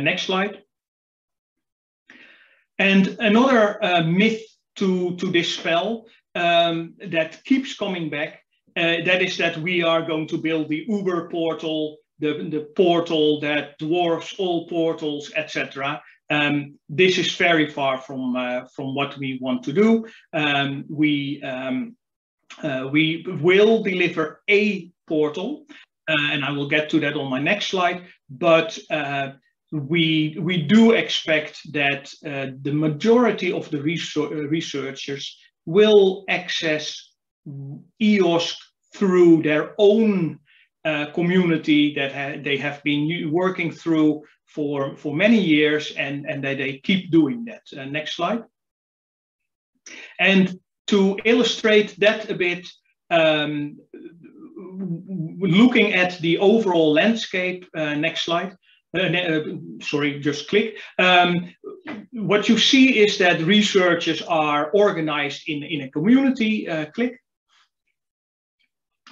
Next slide. And another myth to dispel that keeps coming back, that is that we are going to build the Uber portal, the portal that dwarfs all portals, etc. This is very far from what we want to do. We will deliver a portal, and I will get to that on my next slide, but we do expect that the majority of the researchers will access EOSC through their own community that they have been working through for many years, and that they keep doing that. Next slide. And to illustrate that a bit, looking at the overall landscape, next slide. Sorry, just click. What you see is that researchers are organized in a community, click.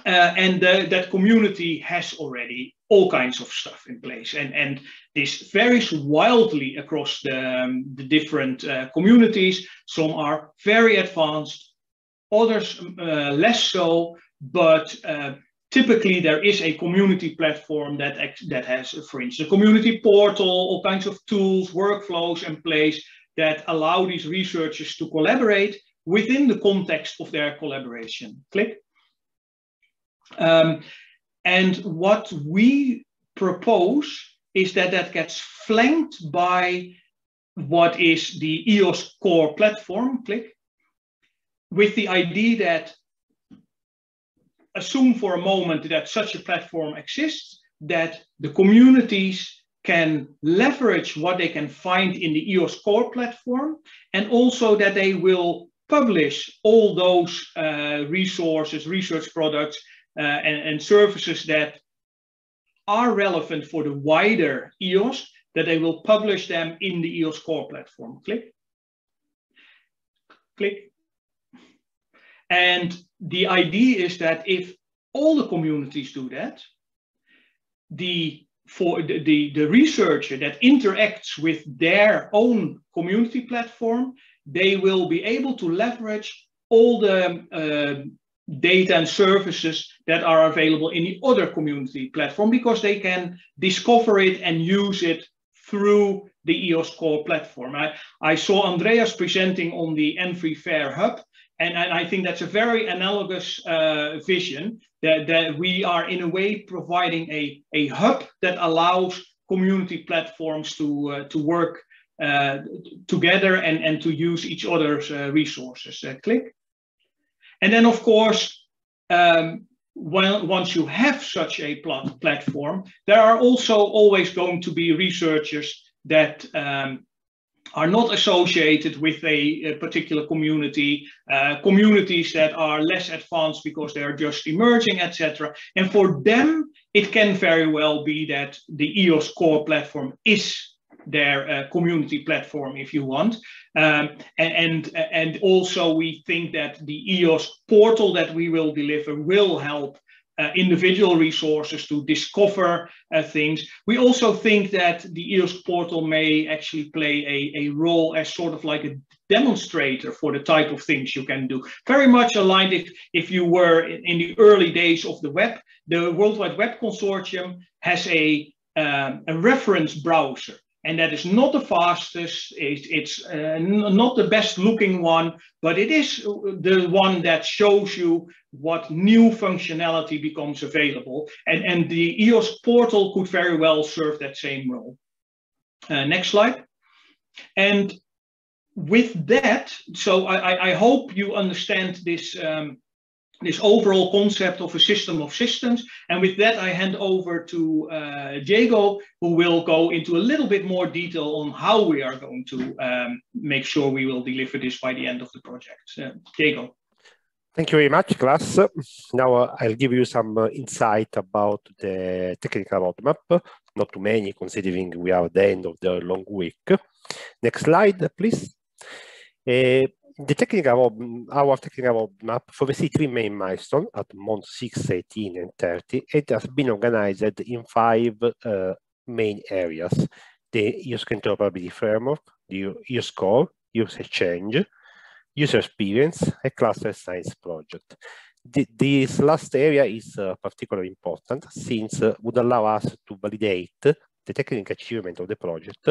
And that community has already all kinds of stuff in place. And this varies wildly across the different communities. Some are very advanced, others less so, but typically there is a community platform that has, for instance, a community portal, all kinds of tools, workflows in place that allow these researchers to collaborate within the context of their collaboration. Click. And what we propose is that gets flanked by what is the EOSC core platform, click, with the idea that, assume for a moment that such a platform exists, that the communities can leverage what they can find in the EOSC core platform, and also that they will publish all those resources, research products, and services that are relevant for the wider EOSC, that they will publish them in the EOSC core platform. Click. Click. And the idea is that if all the communities do that, the researcher that interacts with their own community platform, they will be able to leverage all the data and services that are available in the other community platform, because they can discover it and use it through the EOSC core platform. I saw Andreas presenting on the ENVRI-FAIR hub, and I think that's a very analogous vision, that we are in a way providing a hub that allows community platforms to work together and to use each other's resources. Click. And then, of course, once you have such a platform, there are also always going to be researchers that are not associated with a particular community, communities that are less advanced because they are just emerging, etc. And for them, it can very well be that the EOSC core platform is their community platform, if you want. And also we think that the EOSC portal that we will deliver will help individual resources to discover things. We also think that the EOSC portal may actually play a role as sort of like a demonstrator for the type of things you can do. Very much aligned if you were in the early days of the web. The World Wide Web Consortium has a reference browser. And that is not the fastest, it's not the best looking one, but it is the one that shows you what new functionality becomes available. And the EOSC portal could very well serve that same role. Next slide. And with that, so I hope you understand this this overall concept of a system of systems. And with that, I hand over to Diego, who will go into a little bit more detail on how we are going to make sure we will deliver this by the end of the project. Diego. Thank you very much, Klaas. Now I'll give you some insight about the technical roadmap. Not too many, considering we are at the end of the long week. Next slide, please. Our technical roadmap foresees 3 main milestones at months 6, 18, and 30. It has been organized in 5 main areas: the EOSC interoperability framework, the EOSC core, EOSC exchange, user experience, a cluster science project. This last area is particularly important since it would allow us to validate the technical achievement of the project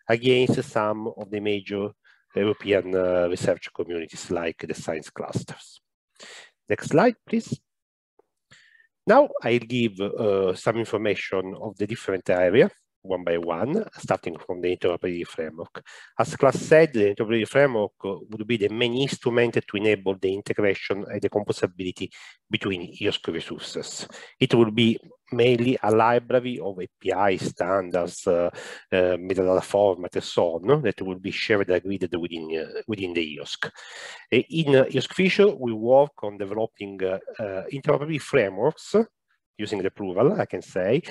against some of the major European research communities like the science clusters. Next slide, please. Now I'll give some information of the different areas one by one, starting from the interoperability framework. As Klaas said, the interoperability framework would be the main instrument to enable the integration and the composability between EOSC resources. It will be mainly a library of API standards, metadata format, and so on, that will be shared and agreed within the EOSC. In EOSC Future, we work on developing interoperability frameworks, using the plural, I can say,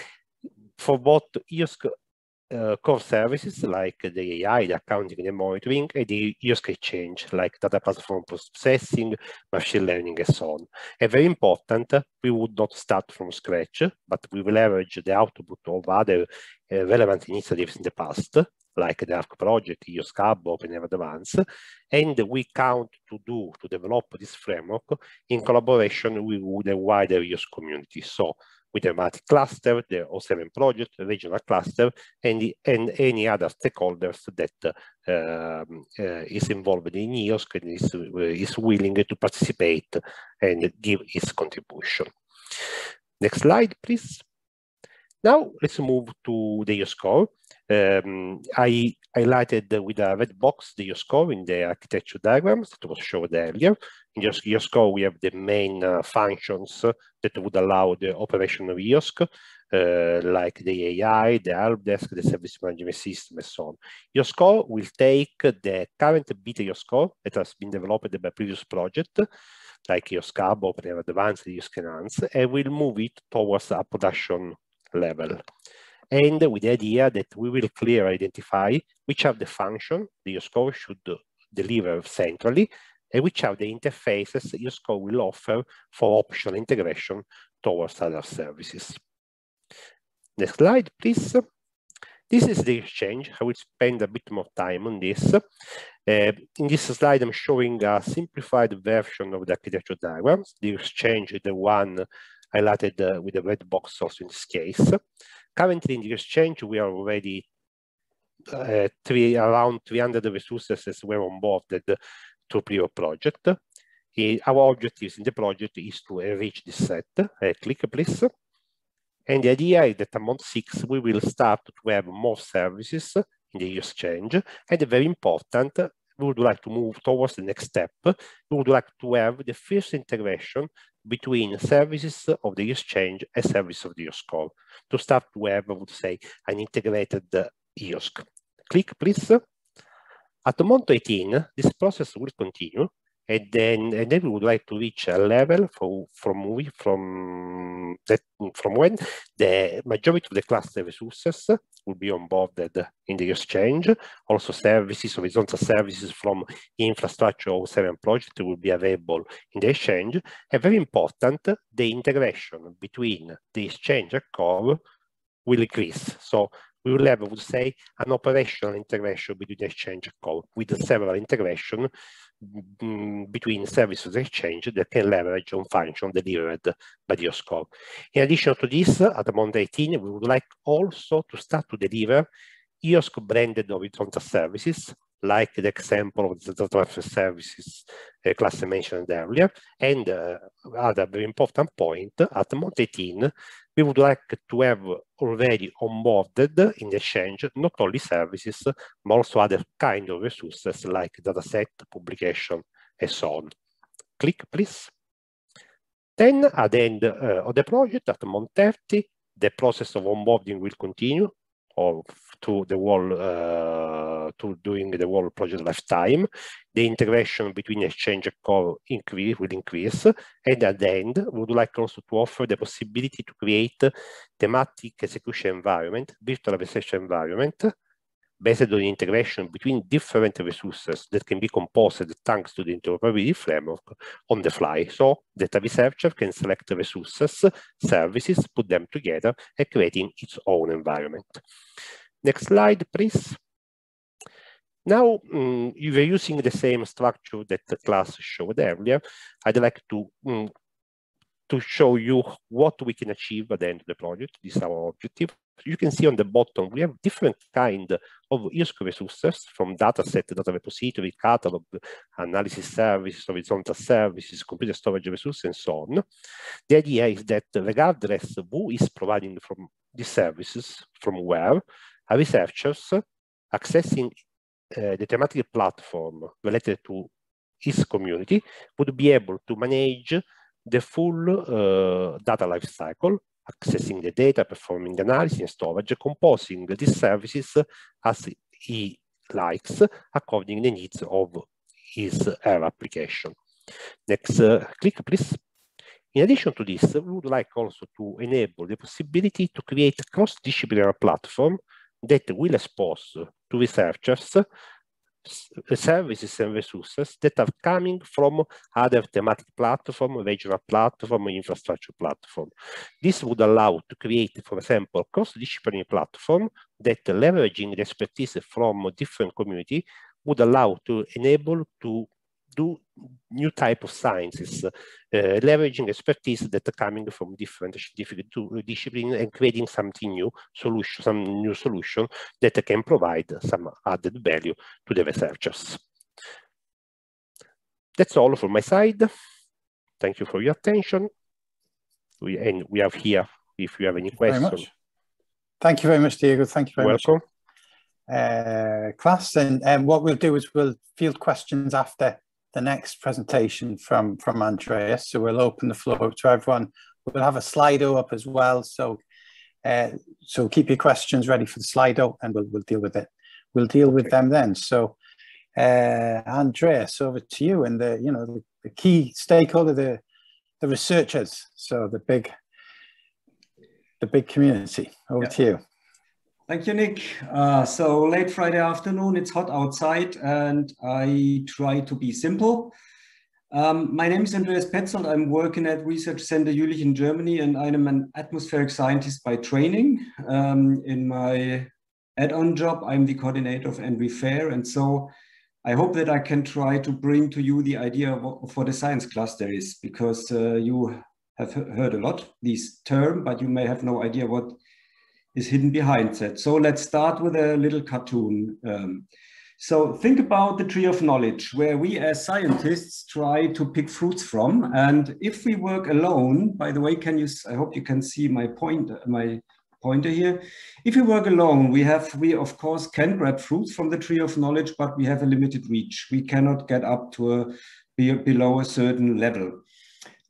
for both EOSC core services like the AI, the accounting, and the monitoring, and the EOSC exchange like data platform processing, machine learning, and so on. And very important, we would not start from scratch, but we will leverage the output of other relevant initiatives in the past, like the ARC project, EOSC Hub, Open Advance, and we count to develop this framework in collaboration with the wider EOSC community. So with the thematic cluster, the O7 project, the regional cluster, and any other stakeholders that is involved in EOSC and is willing to participate and give its contribution. Next slide, please. Now let's move to the EOSC core. I highlighted with a red box the EOSC core in the architecture diagrams that was showed earlier. In EOSC core, we have the main functions that would allow the operation of EOSC, like the AI, the help desk, the service management system, and so on. EOSC core will take the current beta EOSC core that has been developed by previous project, like EOSC Hub, Open Advanced, EOSC Enhance, and will move it towards a production level. And with the idea that we will clearly identify which are the functions the EOSC core should deliver centrally, and which are the interfaces EOSC core will offer for optional integration towards other services. Next slide, please. This is the exchange. I will spend a bit more time on this. In this slide, I'm showing a simplified version of the architecture diagrams. The exchange is the one highlighted with the red box also in this case. Currently in the exchange, we are already around 300 resources as were onboarded to previous project. Our objectives in the project is to reach this set. Click, please. And the idea is that among 6, we will start to have more services in the exchange. And very important, we would like to move towards the next step. We would like to have the first integration between services of the exchange and service of the EOSC core to start to have, I would say, an integrated EOSC. Click, please. At month 18, this process will continue, and then we would like to reach a level from when the majority of the cluster resources will be onboarded in the exchange. Also, services, horizontal services from infrastructure or 7 project will be available in the exchange. And very important, the integration between the exchange and core will increase. So we will have, I would say, an operational integration between the exchange and core with several integrations between services exchange that can leverage on function delivered by the EOSC core. In addition to this, at month 18, we would like also to start to deliver EOSC branded horizontal services, like the example of the data transfer services Klaas mentioned earlier. And other very important point, at month 18, we would like to have already onboarded in the exchange not only services, but also other kind of resources like dataset, publication, and so on. Click, please. Then at the end of the project, at month 30, the process of onboarding will continue or to the whole during the whole project lifetime. The integration between Exchange and Core will increase, and at the end, we would like also to offer the possibility to create thematic execution environment, virtual research environment, based on the integration between different resources that can be composed thanks to the interoperability framework on the fly. So that a researcher can select resources, services, put them together, and creating its own environment. Next slide, please. Now, if you're using the same structure that the Klaas showed earlier, I'd like to show you what we can achieve at the end of the project. This is our objective. You can see on the bottom, we have different kind of EOSC resources, from dataset, data repository, catalog, analysis services, horizontal services, computer storage resources, and so on. The idea is that regardless of who is providing from these services, from where, our researchers accessing the thematic platform related to his community would be able to manage the full data lifecycle, accessing the data, performing analysis and storage, composing these services as he likes, according to the needs of his application. Next click, please. In addition to this, we would like also to enable the possibility to create a cross-disciplinary platform that will expose to researchers services and resources that are coming from other thematic platform, regional platform, infrastructure platform. This would allow to create, for example, cross-disciplinary platform that, leveraging the expertise from different community, would allow to enable to do new type of sciences, leveraging expertise that are coming from different disciplines and creating something new, some new solution that can provide some added value to the researchers. That's all from my side. Thank you for your attention. And we are here if you have any questions. Thank you very much, Diego. Thank you very much. Welcome. Klaas, and what we'll do is we'll field questions after the next presentation from Andreas. So we'll open the floor up to everyone. We'll have a Slido up as well. So so keep your questions ready for the Slido, and we'll deal with it. We'll deal with them then. So Andreas, over to you, and the key stakeholder, the researchers. So the big community. Over to you. Thank you, Nick. So late Friday afternoon, it's hot outside, and I try to be simple. My name is Andreas Petzold. I'm working at Research Center Jülich in Germany, and I'm an atmospheric scientist by training. In my add-on job, I'm the coordinator of ENVRI-FAIR, and so I hope that I can try to bring to you the idea of what a science cluster is, because you have heard a lot this term, but you may have no idea what is hidden behind that. So let's start with a little cartoon. So think about the tree of knowledge, where we as scientists try to pick fruits from. And if we work alone, by the way, I hope you can see my pointer here. If we work alone, we of course can grab fruits from the tree of knowledge, but we have a limited reach. We cannot get up to below a certain level.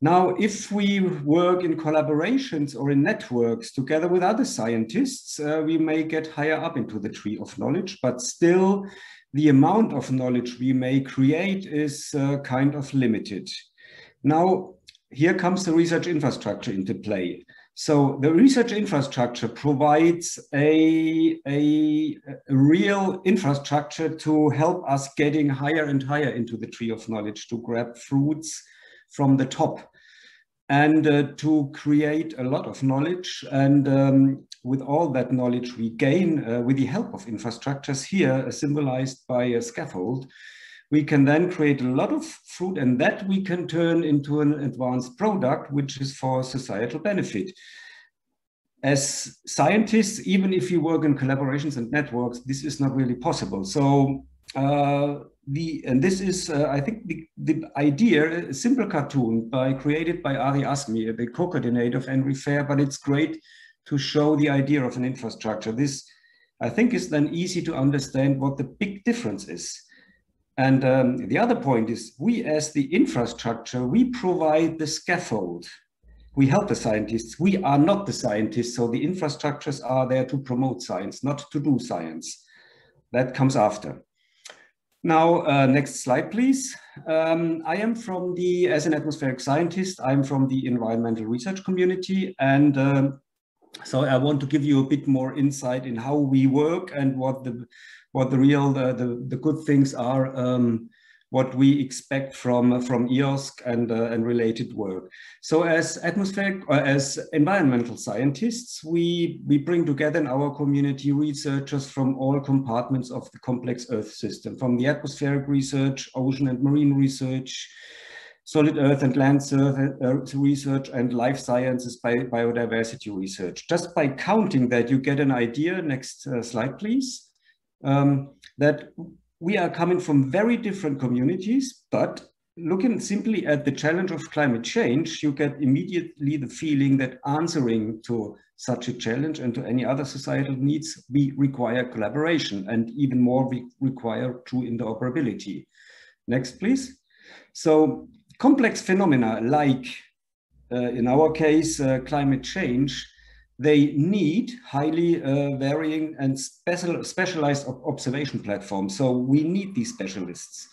Now, if we work in collaborations or in networks together with other scientists, we may get higher up into the tree of knowledge, but still the amount of knowledge we may create is kind of limited. Now, here comes the research infrastructure into play. So the research infrastructure provides a real infrastructure to help us getting higher and higher into the tree of knowledge, to grab fruits from the top, and to create a lot of knowledge. And with all that knowledge we gain with the help of infrastructures here symbolized by a scaffold, we can then create a lot of fruit, and that we can turn into an advanced product, which is for societal benefit. As scientists, even if you work in collaborations and networks, this is not really possible. So and this is, I think, the idea, a simple cartoon created by Ari Asmi, the co-coordinator of ENVRI-FAIR, but it's great to show the idea of an infrastructure. This, I think, is then easy to understand what the big difference is. And the other point is, we as the infrastructure, we provide the scaffold. We help the scientists. We are not the scientists, so the infrastructures are there to promote science, not to do science. That comes after. Now, next slide, please. I am from as an atmospheric scientist, I'm from the environmental research community. And so I want to give you a bit more insight in how we work and what the real, the good things are, what we expect from EOSC and related work. So as atmospheric, or as environmental scientists, we bring together in our community researchers from all compartments of the complex Earth system, from the atmospheric research, ocean and marine research, solid Earth and land surface research, and life sciences, biodiversity research. Just by counting that, you get an idea, next slide please, that we are coming from very different communities, but looking simply at the challenge of climate change, you get immediately the feeling that answering to such a challenge and to any other societal needs, we require collaboration, and even more, we require true interoperability. Next, please. So complex phenomena like, in our case, climate change, they need highly varying and specialized observation platforms. So we need these specialists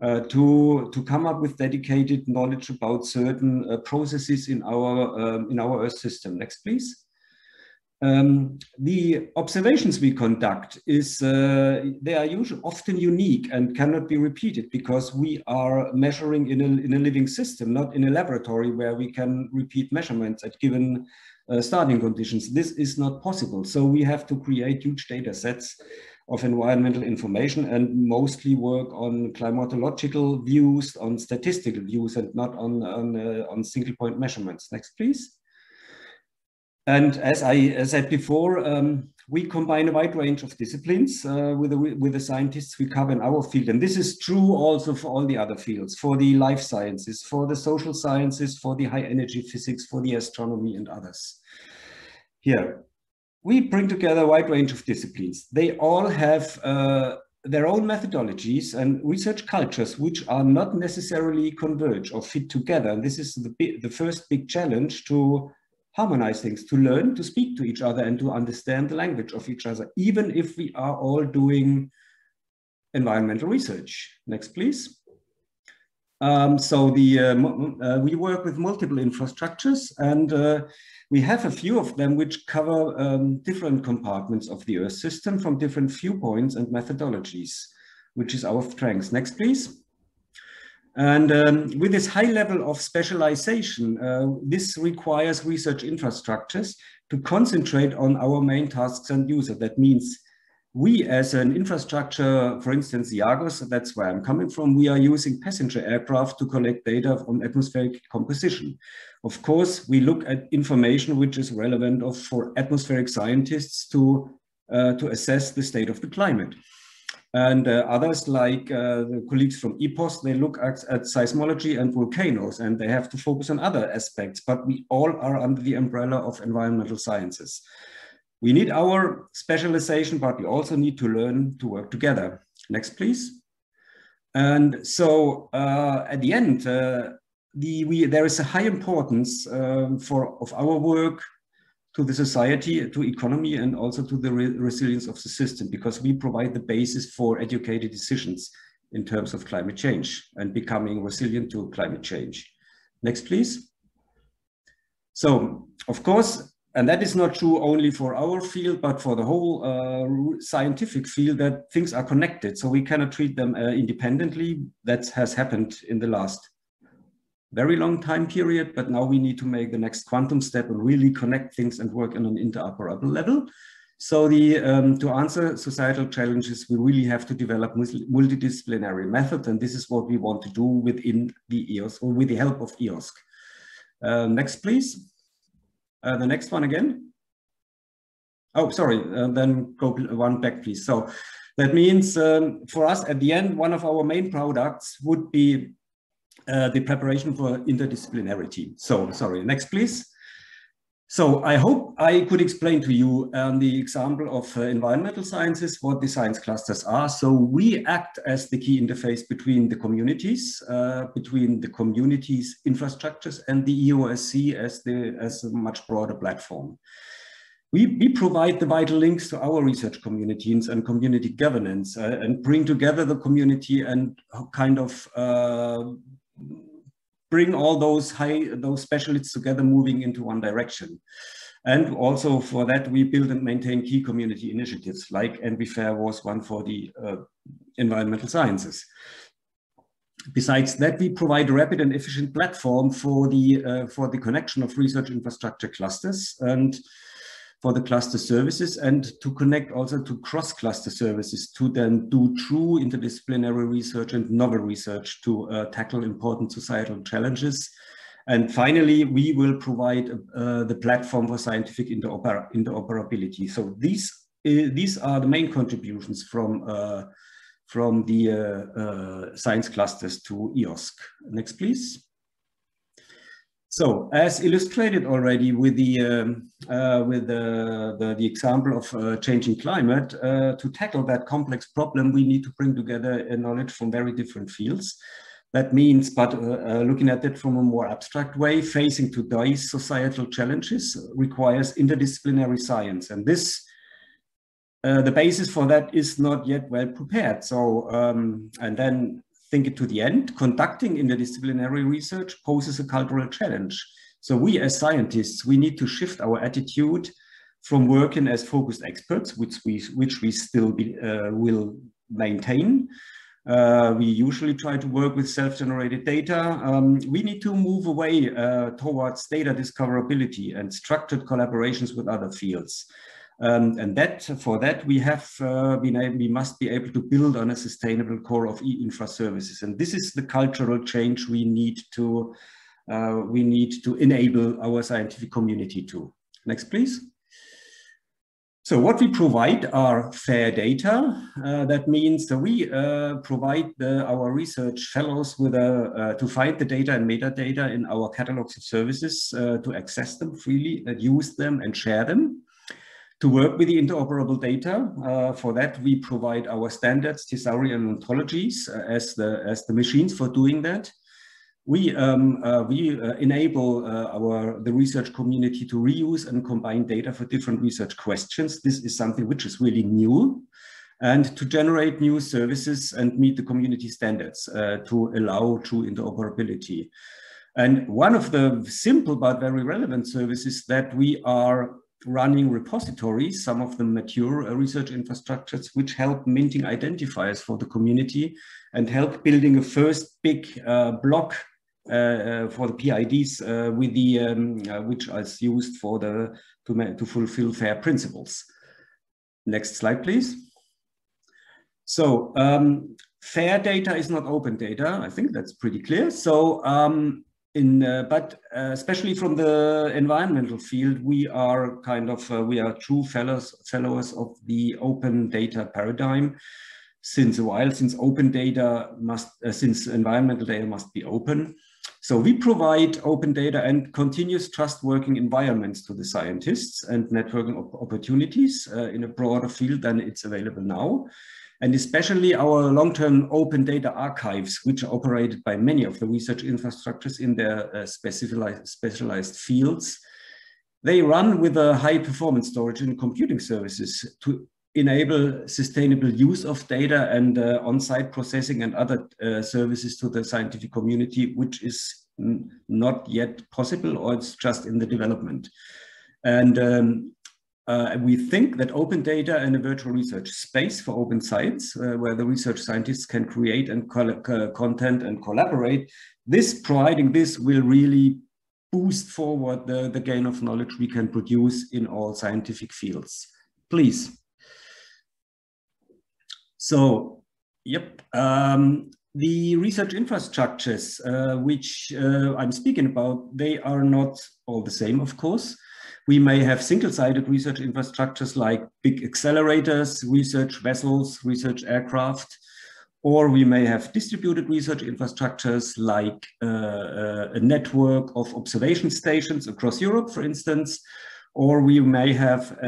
to come up with dedicated knowledge about certain processes in our Earth system. Next, please. The observations we conduct they are usually often unique and cannot be repeated because we are measuring in a living system, not in a laboratory where we can repeat measurements at given starting conditions. This is not possible. So we have to create huge data sets of environmental information and mostly work on climatological views, on statistical views, and not on single point measurements. Next, please. And as I said before, we combine a wide range of disciplines with the scientists we cover in our field. And this is true also for all the other fields, for the life sciences, for the social sciences, for the high energy physics, for the astronomy and others. Here, we bring together a wide range of disciplines. They all have their own methodologies and research cultures which are not necessarily converge or fit together. And this is the first big challenge, to harmonize things, to learn to speak to each other and to understand the language of each other, even if we are all doing environmental research. Next, please. We work with multiple infrastructures, and we have a few of them which cover different compartments of the Earth system from different viewpoints and methodologies, which is our strength. Next, please. And with this high level of specialization, this requires research infrastructures to concentrate on our main tasks and users. That means we as an infrastructure, for instance, IAGOS, that's where I'm coming from, we are using passenger aircraft to collect data on atmospheric composition. Of course, we look at information which is relevant for atmospheric scientists to assess the state of the climate. And others, like the colleagues from EPOS, they look at seismology and volcanoes, and they have to focus on other aspects, but we all are under the umbrella of environmental sciences. We need our specialization, but we also need to learn to work together. Next, please. And so at the end, there is a high importance of our work to the society, to economy, and also to the resilience of the system, because we provide the basis for educated decisions in terms of climate change and becoming resilient to climate change. Next, please. So, of course, and that is not true only for our field, but for the whole scientific field, that things are connected. So we cannot treat them independently. That has happened in the last very long time period, but now we need to make the next quantum step and really connect things and work on an interoperable level. So to answer societal challenges, we really have to develop multidisciplinary methods, and this is what we want to do within the EOSC, or with the help of EOSC. Next, please. The next one again. Oh, sorry, then go one back, please. So that means for us at the end, one of our main products would be the preparation for interdisciplinarity. So, sorry, next, please. So I hope I could explain to you the example of environmental sciences, what the science clusters are. So we act as the key interface between the communities, infrastructures, and the EOSC as a much broader platform. We provide the vital links to our research communities and community governance and bring together the community and kind of bring all those specialists together, moving into one direction. And also for that, we build and maintain key community initiatives, like ENVRI-FAIR was one for the environmental sciences. Besides that, we provide a rapid and efficient platform for the connection of research infrastructure clusters and for the cluster services, and to connect also to cross-cluster services to then do true interdisciplinary research and novel research to tackle important societal challenges. And finally, we will provide the platform for scientific interoperability. So these are the main contributions from the science clusters to EOSC. Next, please. So, as illustrated already with the example of changing climate, to tackle that complex problem, we need to bring together knowledge from very different fields. That means, but looking at it from a more abstract way, facing today's societal challenges requires interdisciplinary science, and this the basis for that is not yet well prepared. So, and then think it to the end, conducting interdisciplinary research poses a cultural challenge. So we as scientists, we need to shift our attitude from working as focused experts, which we still will maintain. We usually try to work with self-generated data. We need to move away towards data discoverability and structured collaborations with other fields. And for that we must be able to build on a sustainable core of e-infra services, and this is the cultural change we need to enable our scientific community to. Next, please. So what we provide are FAIR data. That means that we provide our research fellows with to find the data and metadata in our catalogs of services, to access them freely, use them and share them. To work with the interoperable data, for that we provide our standards, thesauri and ontologies as the machines for doing that. We enable the research community to reuse and combine data for different research questions. This is something which is really new, and to generate new services and meet the community standards to allow true interoperability. And one of the simple but very relevant services that we are running repositories, some of them mature research infrastructures, which help minting identifiers for the community and help building a first big block for the PIDs with the which is used for to fulfill FAIR principles. Next slide, please. So FAIR data is not open data. I think that's pretty clear. So but especially from the environmental field, we are we are true fellows of the open data paradigm since a while, since since environmental data must be open. So we provide open data and continuous trust working environments to the scientists and networking opportunities in a broader field than it's available now. And especially our long-term open data archives, which are operated by many of the research infrastructures in their specialized fields. They run with a high performance storage and computing services to enable sustainable use of data and on-site processing and other services to the scientific community, which is not yet possible, or it's just in the development. And we think that open data and a virtual research space for open science, where the research scientists can create and content and collaborate, providing this will really boost forward the gain of knowledge we can produce in all scientific fields. Please. So, yep. The research infrastructures which I'm speaking about, they are not all the same, of course. We may have single-sided research infrastructures like big accelerators, research vessels, research aircraft, or we may have distributed research infrastructures like a network of observation stations across Europe, for instance, or we may have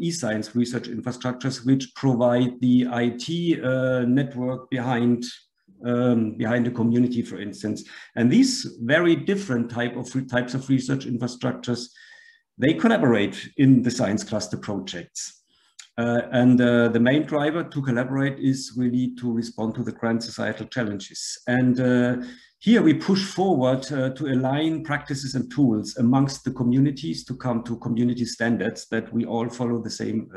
e-science research infrastructures which provide the IT network behind the community, for instance. And these very different types of research infrastructures, they collaborate in the science cluster projects. The main driver to collaborate is really to respond to the grand societal challenges. And here we push forward to align practices and tools amongst the communities to come to community standards that we all follow the same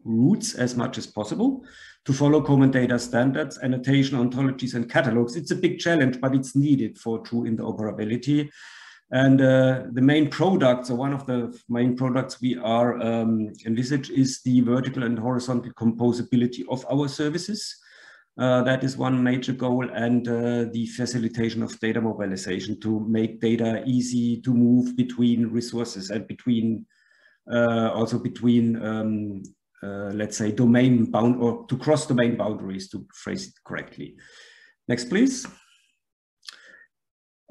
routes as much as possible, to follow common data standards, annotation, ontologies, and catalogs. It's a big challenge, but it's needed for true interoperability. And the main products, or one of the main products we are envisage, is the vertical and horizontal composability of our services. That is one major goal, and the facilitation of data mobilization to make data easy to move between resources and between also between let's say domain bound, or to cross domain boundaries, to phrase it correctly. Next, please.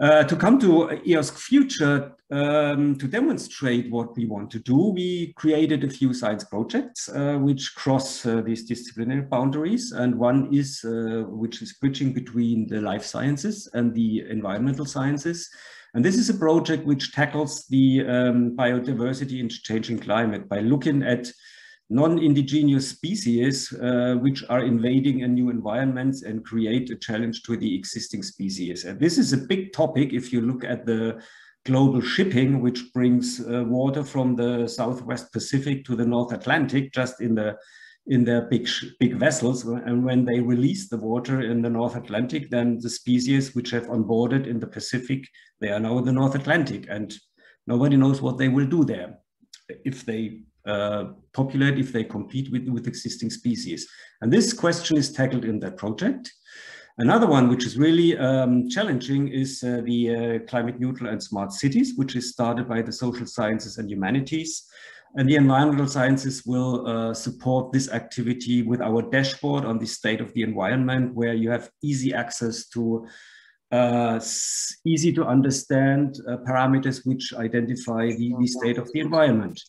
To come to EOSC Future, to demonstrate what we want to do, we created a few science projects which cross these disciplinary boundaries. And one is, which is bridging between the life sciences and the environmental sciences. And this is a project which tackles the biodiversity in changing climate by looking at non-indigenous species which are invading a new environments and create a challenge to the existing species. And this is a big topic if you look at the global shipping, which brings water from the Southwest Pacific to the North Atlantic, just in their big vessels. And when they release the water in the North Atlantic, then the species which have onboarded in the Pacific, they are now in the North Atlantic, and nobody knows what they will do there if they populate, if they compete with existing species. And this question is tackled in that project. Another one which is really challenging is the climate neutral and smart cities, which is started by the social sciences and humanities. And the environmental sciences will support this activity with our dashboard on the state of the environment, where you have easy access to easy to understand parameters which identify the state of the environment.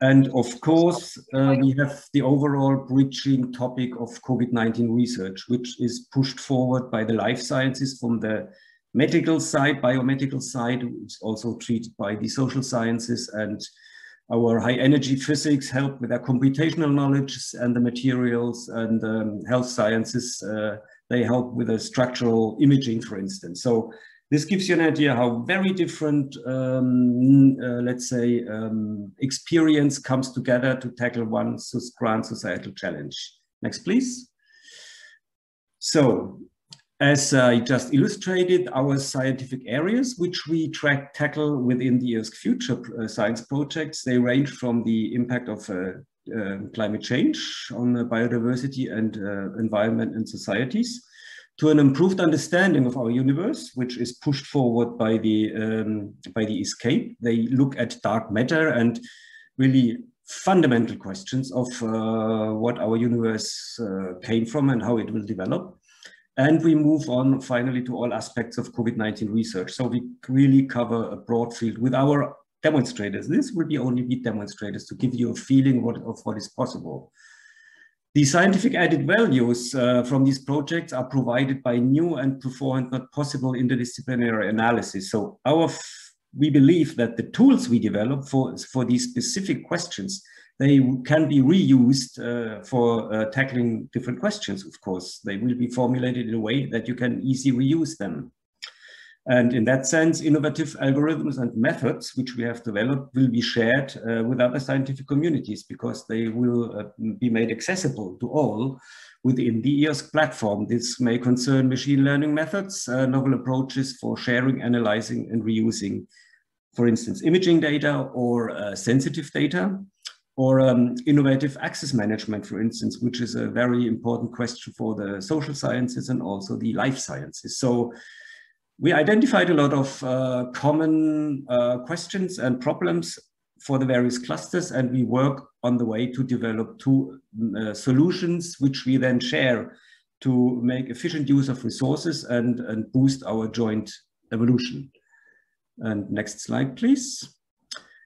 And of course, we have the overall bridging topic of COVID-19 research, which is pushed forward by the life sciences from the medical side, biomedical side, which is also treated by the social sciences, and our high energy physics help with their computational knowledge, and the materials and health sciences, they help with the structural imaging, for instance. So this gives you an idea how very different, let's say, experience comes together to tackle one grand societal challenge. Next, please. So, as I just illustrated, our scientific areas, which we tackle within the EOSC Future science projects, they range from the impact of climate change on biodiversity and environment and societies, to an improved understanding of our universe, which is pushed forward by the ESCape. They look at dark matter and really fundamental questions of what our universe came from and how it will develop. And we move on finally to all aspects of COVID-19 research. So we really cover a broad field with our demonstrators. This will be only be demonstrators to give you a feeling of what is possible. The scientific added values from these projects are provided by new and beforehand not possible interdisciplinary analysis. So we believe that the tools we develop for these specific questions, they can be reused for tackling different questions, of course. They will be formulated in a way that you can easily reuse them. And in that sense, innovative algorithms and methods which we have developed will be shared with other scientific communities, because they will be made accessible to all within the EOSC platform. This may concern machine learning methods, novel approaches for sharing, analyzing, and reusing, for instance, imaging data or sensitive data, or innovative access management, for instance, which is a very important question for the social sciences and also the life sciences. So we identified a lot of common questions and problems for the various clusters, and we work on the way to develop two solutions, which we then share to make efficient use of resources and boost our joint evolution. And next slide, please.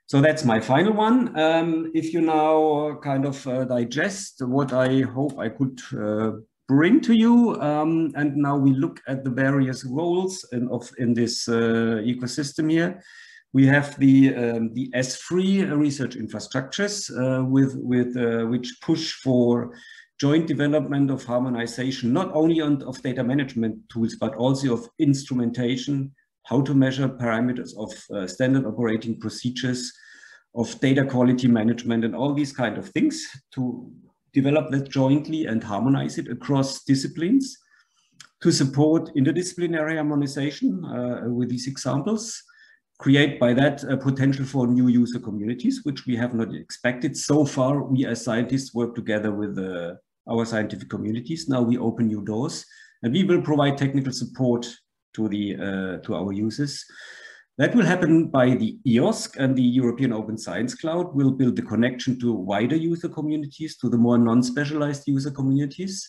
So that's my final one. If you now kind of digest what I hope I could bring to you, and now we look at the various roles in this ecosystem here. We have the S3 research infrastructures which push for joint development of harmonization, not only of data management tools, but also of instrumentation, how to measure parameters of standard operating procedures, of data quality management, and all these kind of things to develop that jointly and harmonize it across disciplines to support interdisciplinary harmonization with these examples, create by that a potential for new user communities, which we have not expected. So far, we as scientists work together with our scientific communities. Now we open new doors, and we will provide technical support to our users. That will happen by the EOSC, and the European Open Science Cloud will build the connection to wider user communities, to the more non-specialized user communities,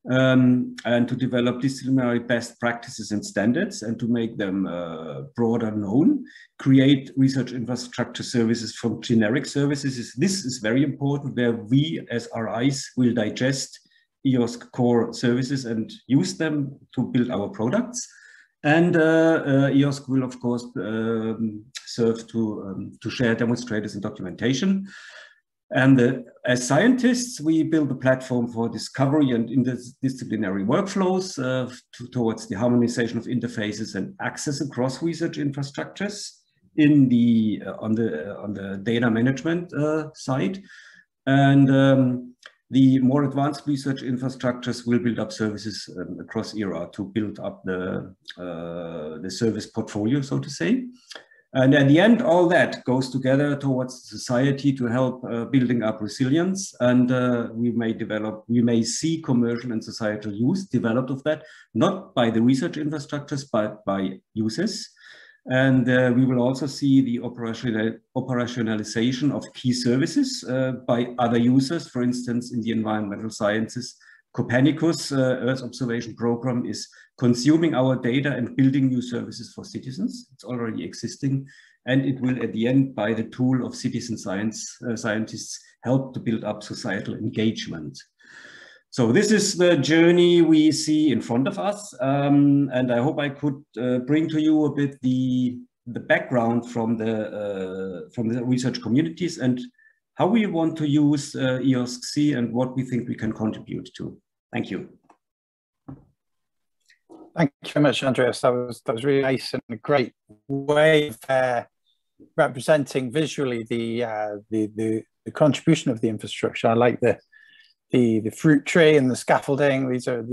and to develop disciplinary best practices and standards, and to make them broader known, create research infrastructure services from generic services. This is very important, where we as RIs will digest EOSC core services and use them to build our products. And EOSC will, of course, serve to share demonstrators and documentation. And as scientists, we build a platform for discovery and interdisciplinary workflows towards the harmonization of interfaces and access across research infrastructures on the data management side. And the more advanced research infrastructures will build up services across ERA to build up the service portfolio, so to say. And at the end, all that goes together towards society to help building up resilience. And we may see commercial and societal use developed of that, not by the research infrastructures, but by users. And we will also see the operationalization of key services by other users. For instance, in the environmental sciences, Copernicus Earth observation program is consuming our data and building new services for citizens. It's already existing, and it will at the end, by the tool of citizen scientists, help to build up societal engagement. So this is the journey we see in front of us, and I hope I could bring to you a bit the background from the research communities and how we want to use EOSC and what we think we can contribute to. Thank you. Thank you very much, Andreas. That was really nice and a great way of representing visually the contribution of the infrastructure. I like the fruit tree and the scaffolding. These are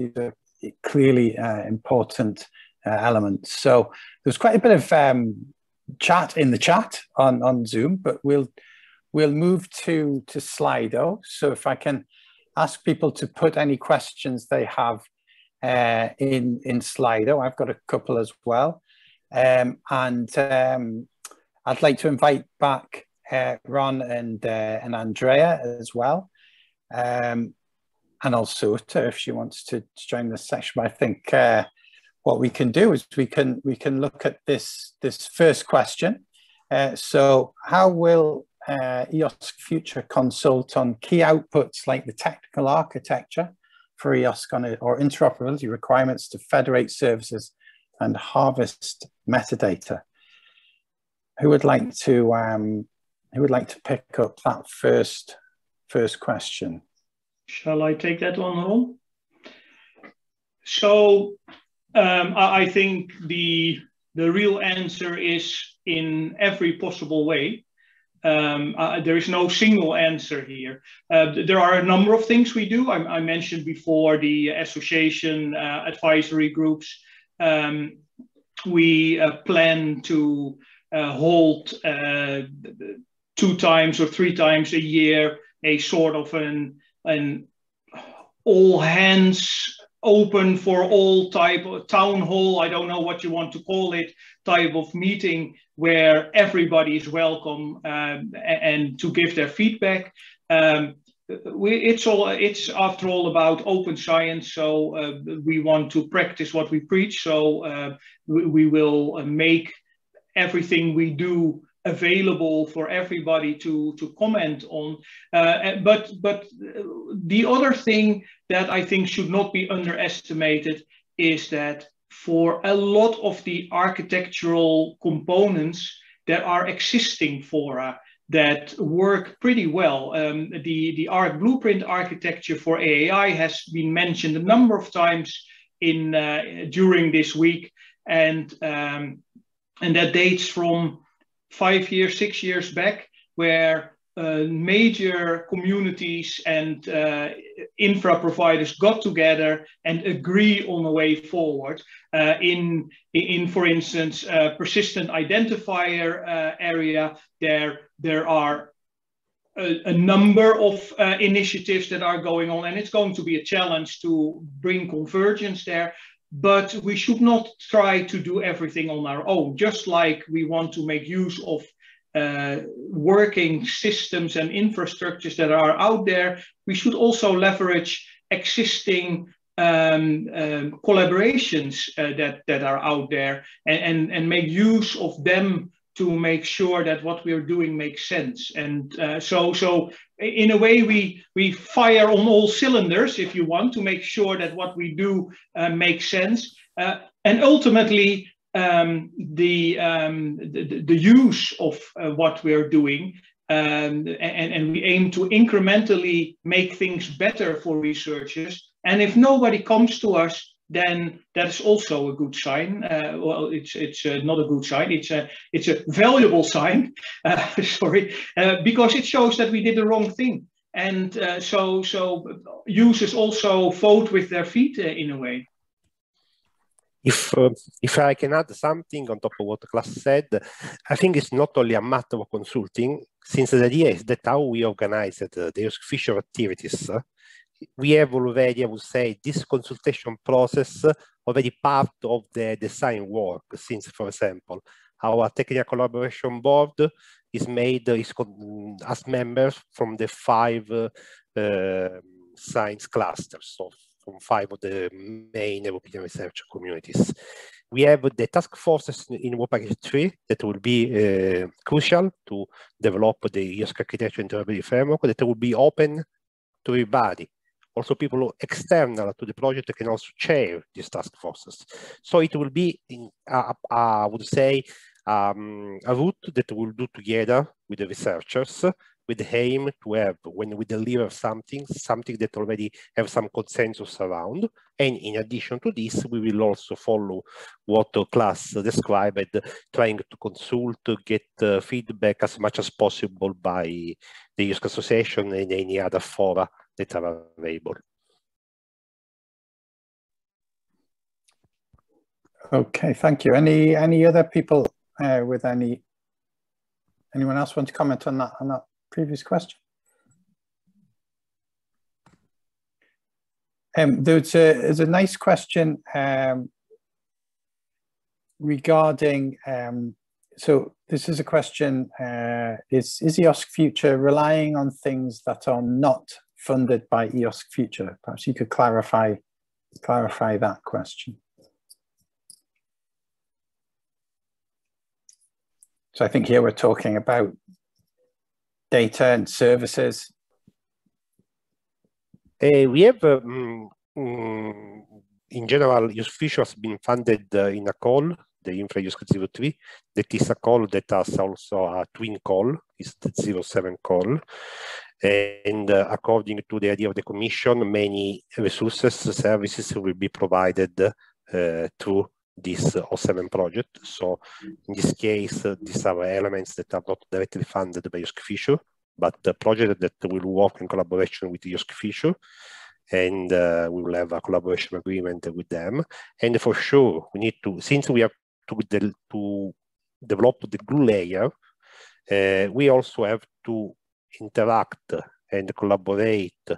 clearly important elements. So there's quite a bit of chat in the chat on Zoom, but we'll move to Slido. So if I can ask people to put any questions they have in Slido. I've got a couple as well. And I'd like to invite back Ron and Andrea as well. And also if she wants to join this section. But I think what we can do is we can look at this first question. So how will EOSC Future consult on key outputs like the technical architecture for EOSC or interoperability requirements to federate services and harvest metadata? Who would like to pick up that first question? Shall I take that one, Ron? So I think the real answer is in every possible way. There is no single answer here. There are a number of things we do. I mentioned before the association advisory groups. We plan to hold 2 times or 3 times a year a sort of an all hands open for all type of town hall, I don't know what you want to call it, type of meeting where everybody is welcome and to give their feedback. it's after all about open science. So we want to practice what we preach. So we will make everything we do available for everybody to comment on. But the other thing that I think should not be underestimated is that for a lot of the architectural components, there are existing fora that work pretty well. The blueprint architecture for AAI has been mentioned a number of times during this week, and that dates from 5 years, 6 years back, where major communities and infra providers got together and agree on a way forward. In for instance, persistent identifier area, there are a number of initiatives that are going on, and it's going to be a challenge to bring convergence there. But we should not try to do everything on our own. Just like we want to make use of working systems and infrastructures that are out there, we should also leverage existing collaborations that are out there and make use of them to make sure that what we're doing makes sense. And so in a way, we fire on all cylinders, if you want, to make sure that what we do makes sense. And ultimately, the use of what we're doing, and we aim to incrementally make things better for researchers. And if nobody comes to us, then that's also a good sign. Well, it's not a good sign. It's a valuable sign. Sorry, because it shows that we did the wrong thing. And so users also vote with their feet in a way. If I can add something on top of what Klaas said, I think it's not only a matter of consulting, since the idea is that how we organize the EOSC Future activities. We have already, I would say, this consultation process already part of the design work, since, for example, our technical collaboration board is made as members from the 5 science clusters, so from 5 of the main European research communities. We have the task forces in Work Package 3 that will be crucial to develop the EOSC architecture interoperability framework that will be open to everybody. Also, people external to the project can also chair these task forces. So it will be, I would say, a route that we'll do together with the researchers, with the aim to have, when we deliver something that already have some consensus around. And in addition to this, we will also follow what Klaas described, trying to consult, get feedback as much as possible by the EOSC Association and any other fora that are available. Okay, thank you. Any other people with anyone else want to comment on that previous question? There's a nice question regarding. So this is a question: is EOSC Future relying on things that are not funded by EOSC Future? Perhaps you could clarify that question. So I think here we're talking about data and services. We have, in general, EOSC Future has been funded in a call, the ENVRI-FAIR 03, that is a call that has also a twin call, is the 07 call. And according to the idea of the Commission, many resources, services will be provided through this 07 project. So in this case, these are elements that are not directly funded by EOSC Future, but the project that will work in collaboration with EOSC Future, and we will have a collaboration agreement with them. And for sure, we need to, since we have to develop the glue layer, we also have to interact and collaborate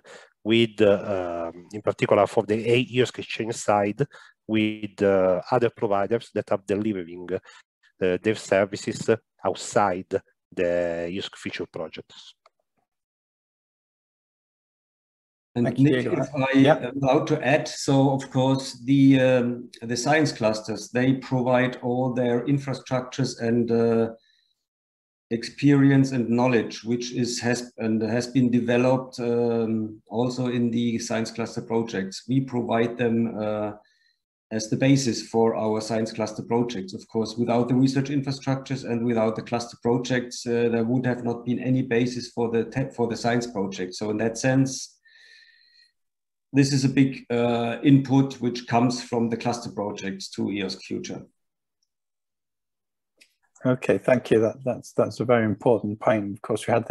with, in particular for the EOSC Exchange side, with other providers that are delivering their services outside the EOSC Future projects. And Nick, if I am allowed to add, so of course the science clusters, they provide all their infrastructures and experience and knowledge, which has been developed also in the science cluster projects. We provide them as the basis for our science cluster projects. Of course, without the research infrastructures and without the cluster projects, there would have not been any basis for the science project. So in that sense, this is a big input which comes from the cluster projects to EOSC Future. Okay, thank you. That's a very important point. Of course, we had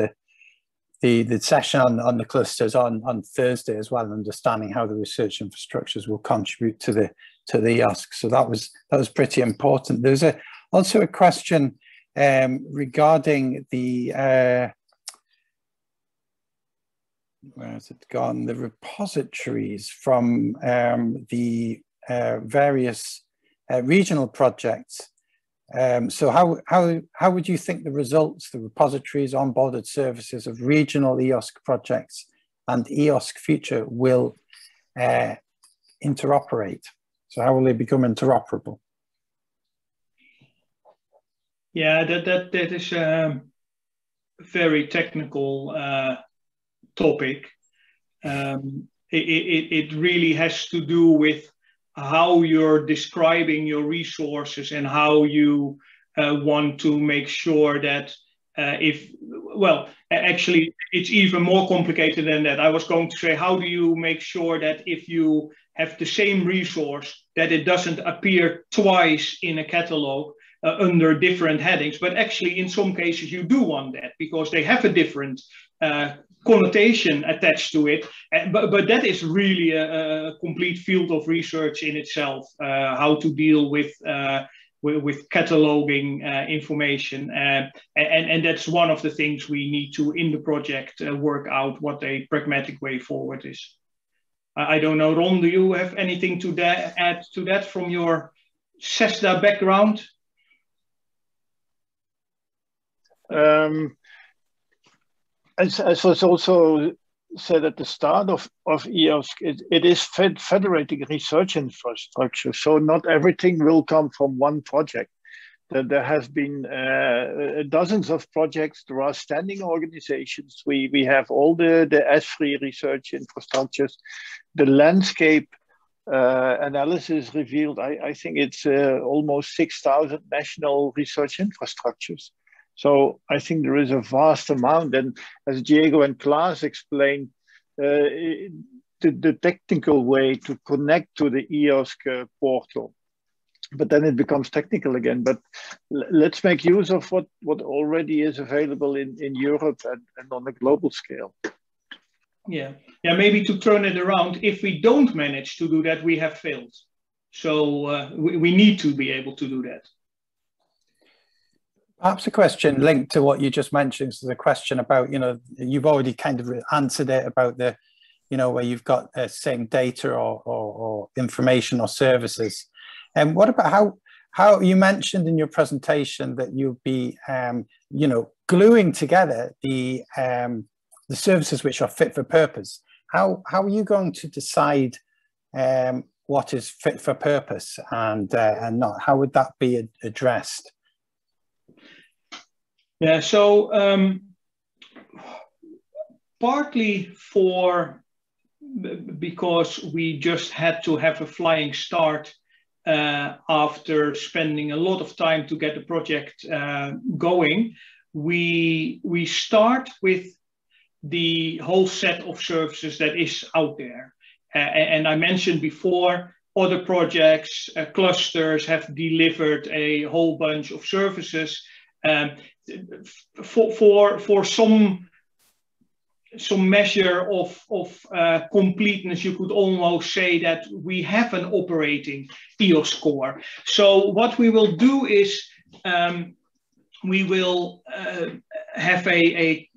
the session on the clusters on Thursday as well, understanding how the research infrastructures will contribute to the EOSC. So that was pretty important. There's also a question regarding the where has it gone? The repositories from the various regional projects. So how would you think the results, the repositories, onboarded services of regional EOSC projects and EOSC Future will interoperate? So how will they become interoperable? Yeah, that is a very technical topic. It really has to do with how you're describing your resources and how you want to make sure that actually it's even more complicated than that. I was going to say, how do you make sure that if you have the same resource, that it doesn't appear twice in a catalog under different headings, but actually in some cases you do want that because they have a different connotation attached to it, but that is really a complete field of research in itself, how to deal with cataloging information, and that's one of the things we need to in the project work out what a pragmatic way forward is. I don't know, Ron, do you have anything to add to that from your CESDA background? As was also said at the start of EOSC, it is federating research infrastructure. So not everything will come from one project. There have been dozens of projects. There are standing organizations. We have all the ENVRI research infrastructures. The landscape analysis revealed, I think it's almost 6,000 national research infrastructures. So I think there is a vast amount, and as Diego and Klaas explained, the technical way to connect to the EOSC portal, but then it becomes technical again. But let's make use of what already is available in Europe and on a global scale. Yeah, maybe to turn it around, if we don't manage to do that, we have failed. So we need to be able to do that. Perhaps a question linked to what you just mentioned is the question about, you've already kind of answered it about the, where you've got same data or information or services. And what about how you mentioned in your presentation that you'll be, gluing together the services which are fit for purpose. How are you going to decide what is fit for purpose and not? How would that be addressed? Yeah, so partly because we just had to have a flying start after spending a lot of time to get the project going, we start with the whole set of services that is out there. And I mentioned before, other projects, clusters have delivered a whole bunch of services. For some measure of completeness, you could almost say that we have an operating EOSC core. So what we will do is we will have a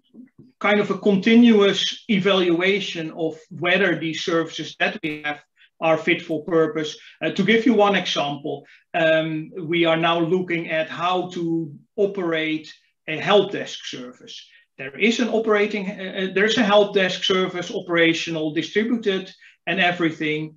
kind of a continuous evaluation of whether these services that we have are fit for purpose. To give you one example, we are now looking at how to operate a help desk service. there is an operating, there's a help desk service, operational, distributed, and everything.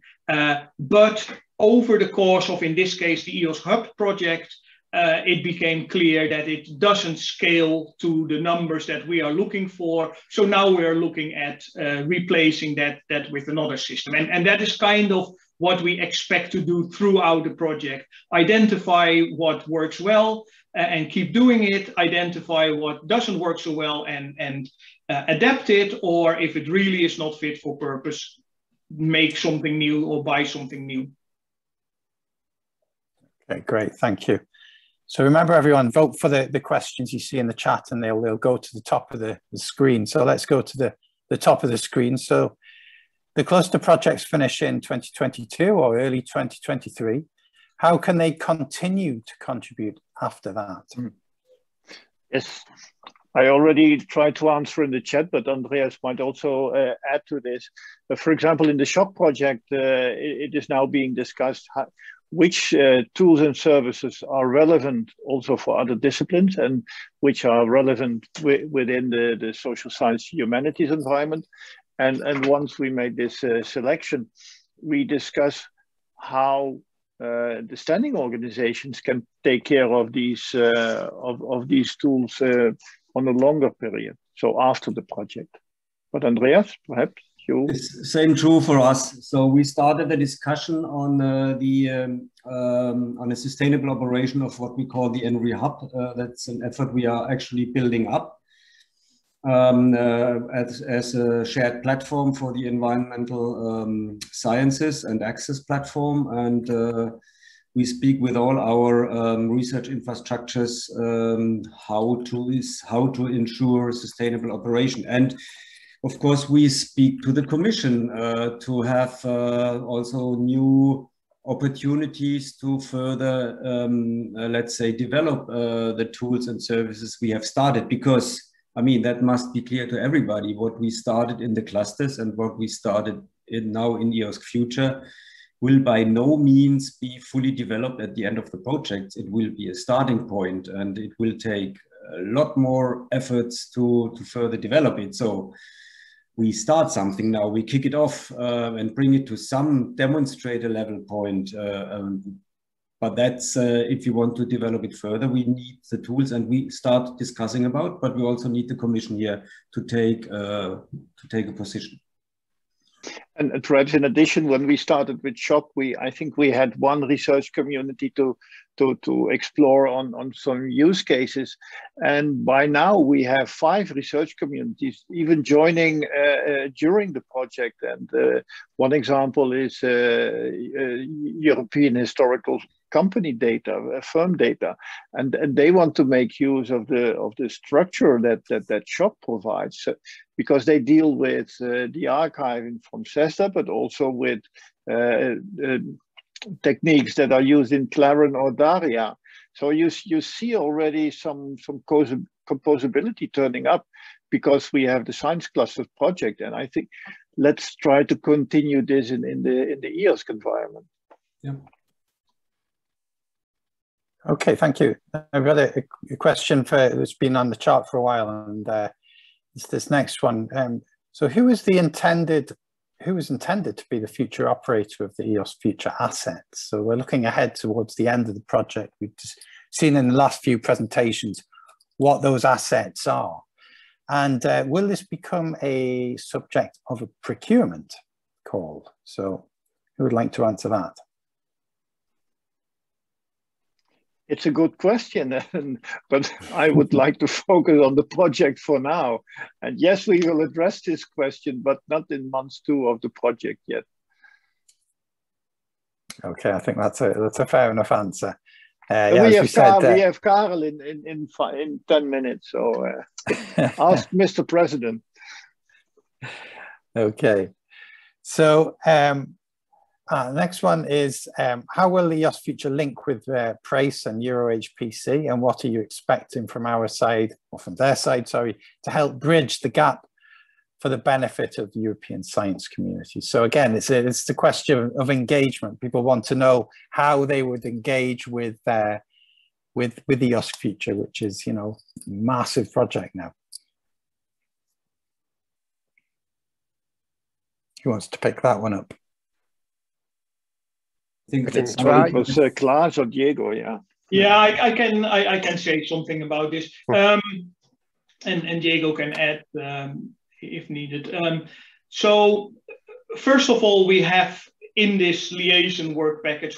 But over the course of, in this case, the EOS Hub project, it became clear that it doesn't scale to the numbers that we are looking for. So now we are looking at replacing that with another system. And that is kind of what we expect to do throughout the project. Identify what works well and keep doing it, identify what doesn't work so well and adapt it, or if it really is not fit for purpose, make something new or buy something new. Okay, great, thank you. So remember everyone, vote for the questions you see in the chat and they'll go to the top of the screen. So let's go to the top of the screen. So the cluster projects finish in 2022 or early 2023. How can they continue to contribute after that? Yes, I already tried to answer in the chat, but Andreas might also add to this. For example, in the SHOCK project, it is now being discussed which tools and services are relevant also for other disciplines and which are relevant within the social science humanities environment. And once we made this selection, we discuss how the standing organizations can take care of these tools on a longer period, so after the project. But Andreas, perhaps you... It's same true for us. So we started the discussion on a sustainable operation of what we call the ENVRI Hub. That's an effort we are actually building up as a shared platform for the environmental sciences and access platform. And we speak with all our research infrastructures how to ensure sustainable operation. And of course, we speak to the Commission to have also new opportunities to further, let's say, develop the tools and services we have started, because I mean, that must be clear to everybody. What we started in the clusters and what we started now in EOSC Future will by no means be fully developed at the end of the project. It will be a starting point and it will take a lot more efforts to further develop it. So we start something now, we kick it off and bring it to some demonstrator level point. But that's, if you want to develop it further, we need the tools and we start discussing about, but we also need the Commission here to take a position. And perhaps in addition, when we started with SHOCK, I think we had one research community to explore on some use cases. And by now we have 5 research communities even joining during the project. And one example is European historical company data, firm data, and they want to make use of the structure that SHOCK provides, because they deal with the archiving from CESAER, but also with techniques that are used in Claren or Daria. So you see already some composability turning up because we have the Science Clusters project, and I think let's try to continue this in the EOSC environment. Yeah. Okay, thank you. I've got a question that's been on the chart for a while, and it's this next one. So who was intended to be the future operator of the EOSC Future assets? So we're looking ahead towards the end of the project. We've just seen in the last few presentations what those assets are. And will this become a subject of a procurement call? So who would like to answer that? It's a good question, but I would like to focus on the project for now. And yes, we will address this question, but not in month 2 of the project yet. Okay, I think that's a fair enough answer. Yeah, we have Karel in 10 minutes, so ask Mr. President. Okay, so next one is, how will the EOSC Future link with PRACE and EuroHPC, and what are you expecting from our side, or from their side, sorry, to help bridge the gap for the benefit of the European science community? So again, it's the question of engagement. People want to know how they would engage with EOSC Future, which is, you know, massive project now. Who wants to pick that one up? I think that's it was Klaas or Diego, yeah. Yeah, I can say something about this, and Diego can add if needed. So first of all, we have in this liaison work package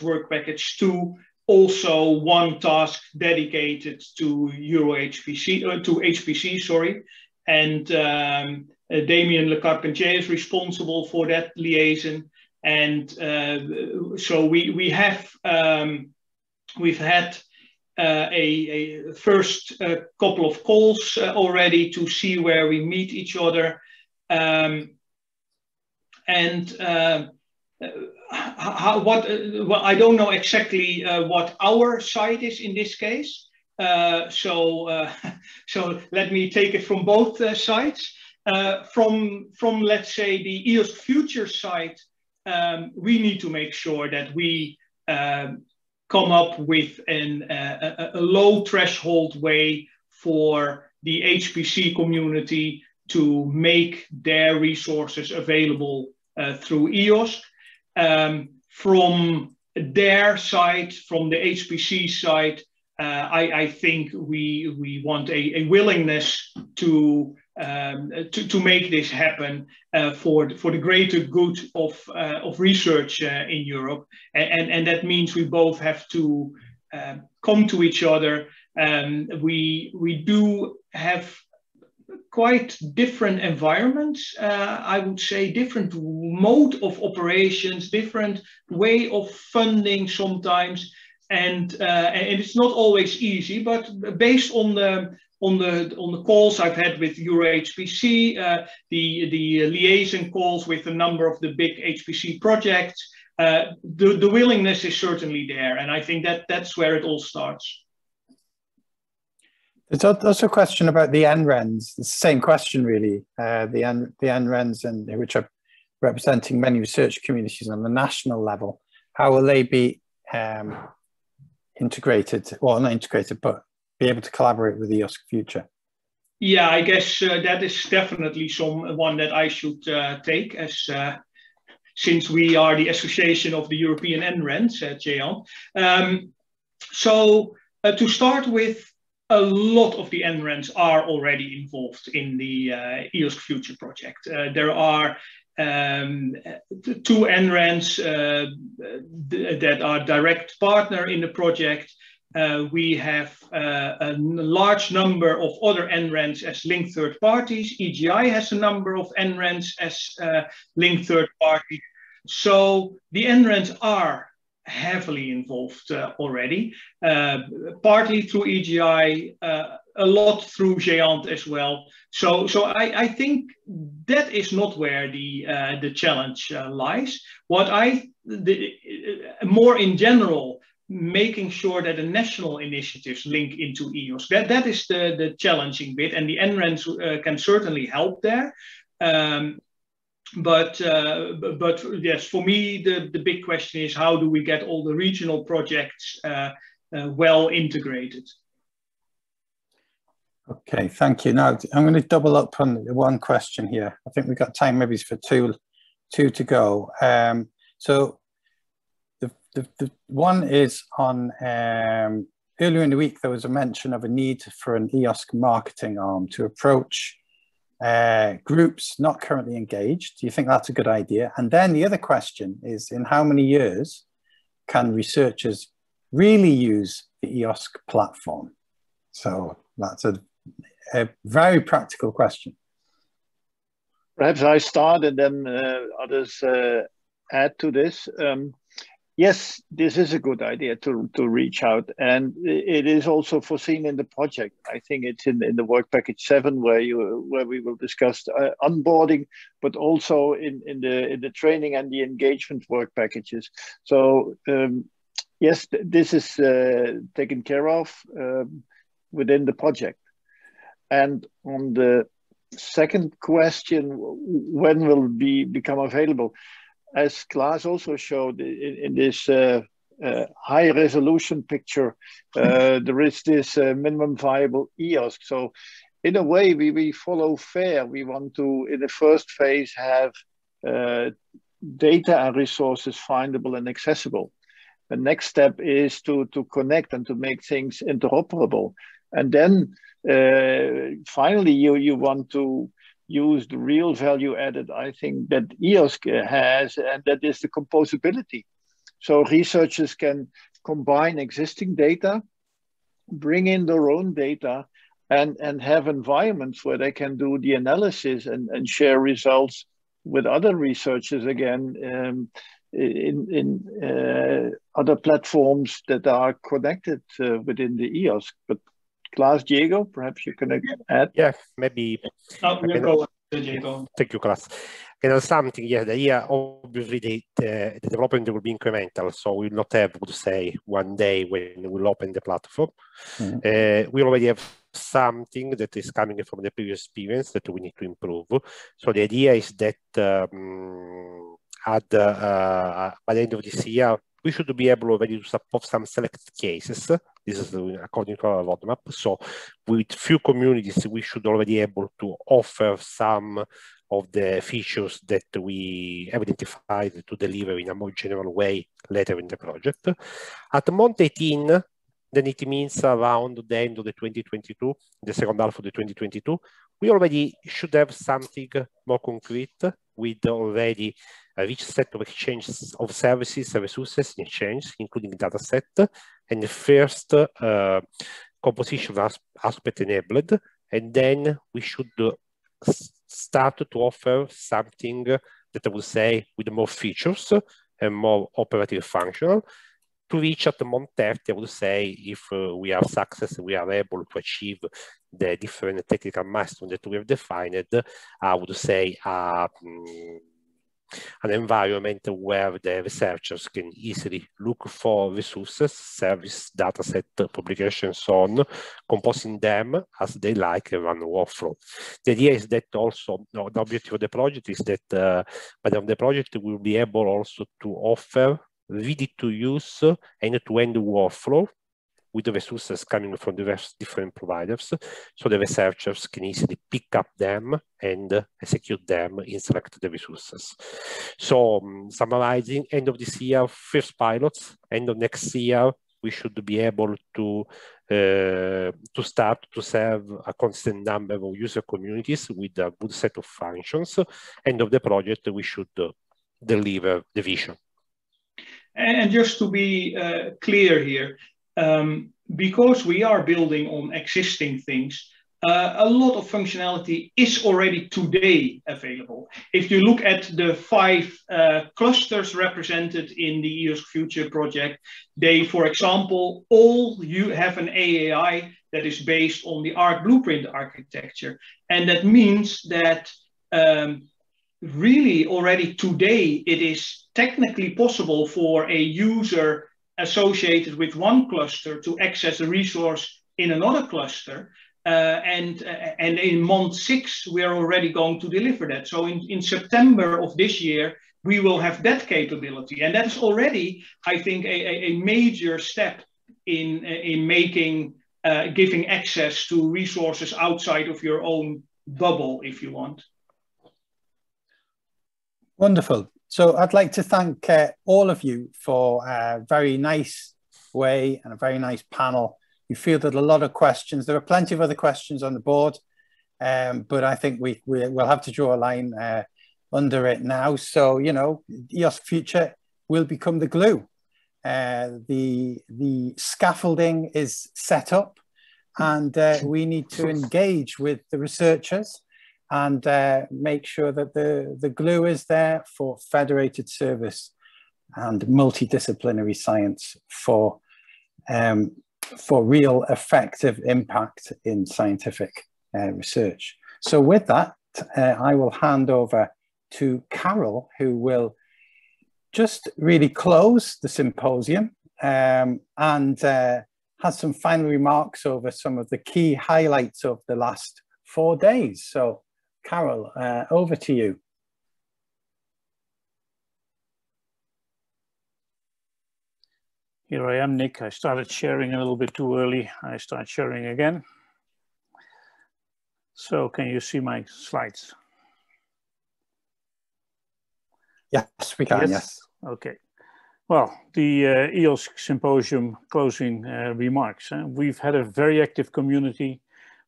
2, also one task dedicated to HPC, sorry, and Damien Le Carpentier is responsible for that liaison, and so we've had a first couple of calls already to see where we meet each other, well, I don't know exactly what our side is in this case. So let me take it from both sides. From let's say the EOSC Future side, we need to make sure that we come up with a low threshold way for the HPC community to make their resources available through EOSC. From their side, from the HPC side, I think we want a willingness to make this happen for the greater good of research in Europe, and that means we both have to come to each other. We do have quite different environments, I would say, different mode of operations, different way of funding sometimes, and it's not always easy. But based on the calls I've had with EuroHPC, the liaison calls with a number of the big HPC projects, the willingness is certainly there, and I think that's where it all starts. There's also a question about the NRENs. It's the same question, really. The NRENs, which are representing many research communities on the national level. How will they be integrated? Well, not integrated, but be able to collaborate with the EOSC Future? Yeah, I guess that is definitely one that I should take, as since we are the association of the European NRENs at GÉANT. So to start with, a lot of the NRENs are already involved in the EOSC Future project. There are 2 NRENs that are direct partner in the project. We have a large number of other NRENs as linked third parties. EGI has a number of NRENs as linked third parties. So the NRENs are heavily involved already, partly through EGI, a lot through GÉANT as well. So I think that is not where the challenge lies. More in general, making sure that the national initiatives link into EOSC, that is the challenging bit, and the NRENs can certainly help there. But yes, for me, the big question is, how do we get all the regional projects well integrated? Okay, thank you. Now I'm going to double up on one question here. I think we've got time maybe for two to go. So the one is on earlier in the week, there was a mention of a need for an EOSC marketing arm to approach groups not currently engaged. Do you think that's a good idea? And then the other question is, in how many years can researchers really use the EOSC platform? So that's a very practical question. Perhaps I start and then others add to this. Yes, this is a good idea to reach out, and it is also foreseen in the project. I think it's in the work package 7 where we will discuss onboarding, but also in the training and the engagement work packages. So yes, this is taken care of within the project. And on the second question, when will become available? As Klaas also showed in this high resolution picture, there is this minimum viable EOSC. So in a way, we follow FAIR. We want to, in the first phase, have data and resources findable and accessible. The next step is to connect and to make things interoperable. And then finally, you want to use the real value added, I think, that EOSC has, and that is the composability. So researchers can combine existing data, bring in their own data, and have environments where they can do the analysis and share results with other researchers again in other platforms that are connected within the EOSC. But Klaas, Diego, perhaps you can add? Yeah, maybe. We'll go with Diego. Thank you, Klaas. Something, yeah, the idea, obviously, the development will be incremental, so we will not have, to say, one day when we'll open the platform. We already have something that is coming from the previous experience that we need to improve. So the idea is that by the end of this year, we should be able already to support some selected cases. This is according to our roadmap. So with few communities, we should already be able to offer some of the features that we have identified to deliver in a more general way later in the project. At month 18, then it means around the end of the 2022, the second half of the 2022, we already should have something more concrete with already a rich set of exchanges of services and resources in exchange, including data set, and the first composition aspect enabled. And then we should start to offer something that I would say with more features and more operative functional. To reach at the month 30, I would say, if we are successful, we are able to achieve the different technical milestones that we have defined, I would say an environment where the researchers can easily look for resources, service, dataset, publications, so on, composing them as they like and run workflow. The idea is that also, the objective of the project is that by the end of the project, we will be able also to offer ready-to-use end-to-end workflow with the resources coming from different providers, so the researchers can easily pick up them and execute them in selected resources. So summarizing, end of this year, first pilots, end of next year, we should be able to start to serve a constant number of user communities with a good set of functions. End of the project, we should deliver the vision. And just to be clear here, because we are building on existing things, a lot of functionality is already today available. If you look at the 5 clusters represented in the EOSC Future project, they, for example, all have an AAI that is based on the ARC blueprint architecture. And that means that really already today, it is technically possible for a user associated with one cluster to access a resource in another cluster. And in month 6, we are already going to deliver that. So in September of this year, we will have that capability. And that's already, I think, a major step in making, giving access to resources outside of your own bubble, if you want. Wonderful. So I'd like to thank all of you for a very nice way and a very nice panel. You fielded a lot of questions. There are plenty of other questions on the board, but I think we'll have to draw a line under it now. So, you know, EOSC Future will become the glue. The scaffolding is set up, and we need to engage with the researchers and make sure that the glue is there for federated service and multidisciplinary science for real effective impact in scientific research. So with that, I will hand over to Karel, who will just really close the symposium and has some final remarks over some of the key highlights of the last 4 days. So Karel, over to you. Here I am, Nick. I started sharing a little bit too early. I start sharing again. So can you see my slides? Yes, we can, yes. Okay. Well, the EOSC Symposium closing remarks. We've had a very active community.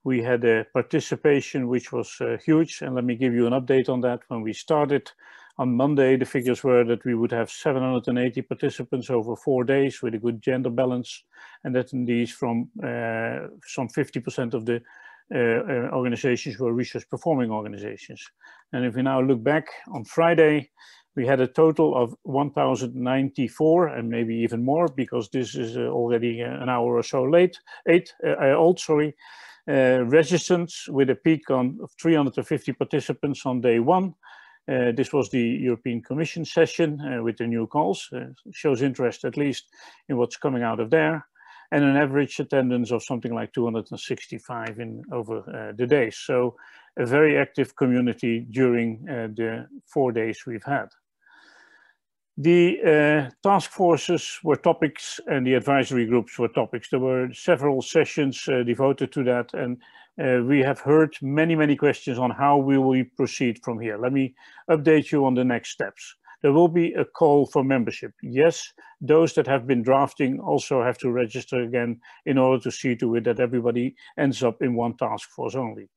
We had a participation which was huge, and let me give you an update on that. When we started on Monday, the figures were that we would have 780 participants over 4 days with a good gender balance, and that indeed from some 50% of the organizations were research performing organizations. And if we now look back on Friday, we had a total of 1,094 and maybe even more, because this is already an hour or so old, registrants with a peak of 350 participants on day one. This was the European Commission session with the new calls. Shows interest at least in what's coming out of there. And an average attendance of something like 265 over the days. So a very active community during the 4 days we've had. The task forces were topics and the advisory groups were topics. There were several sessions devoted to that, and we have heard many questions on how we will proceed from here. Let me update you on the next steps. There will be a call for membership. Yes, those that have been drafting also have to register again in order to see to it that everybody ends up in one task force only.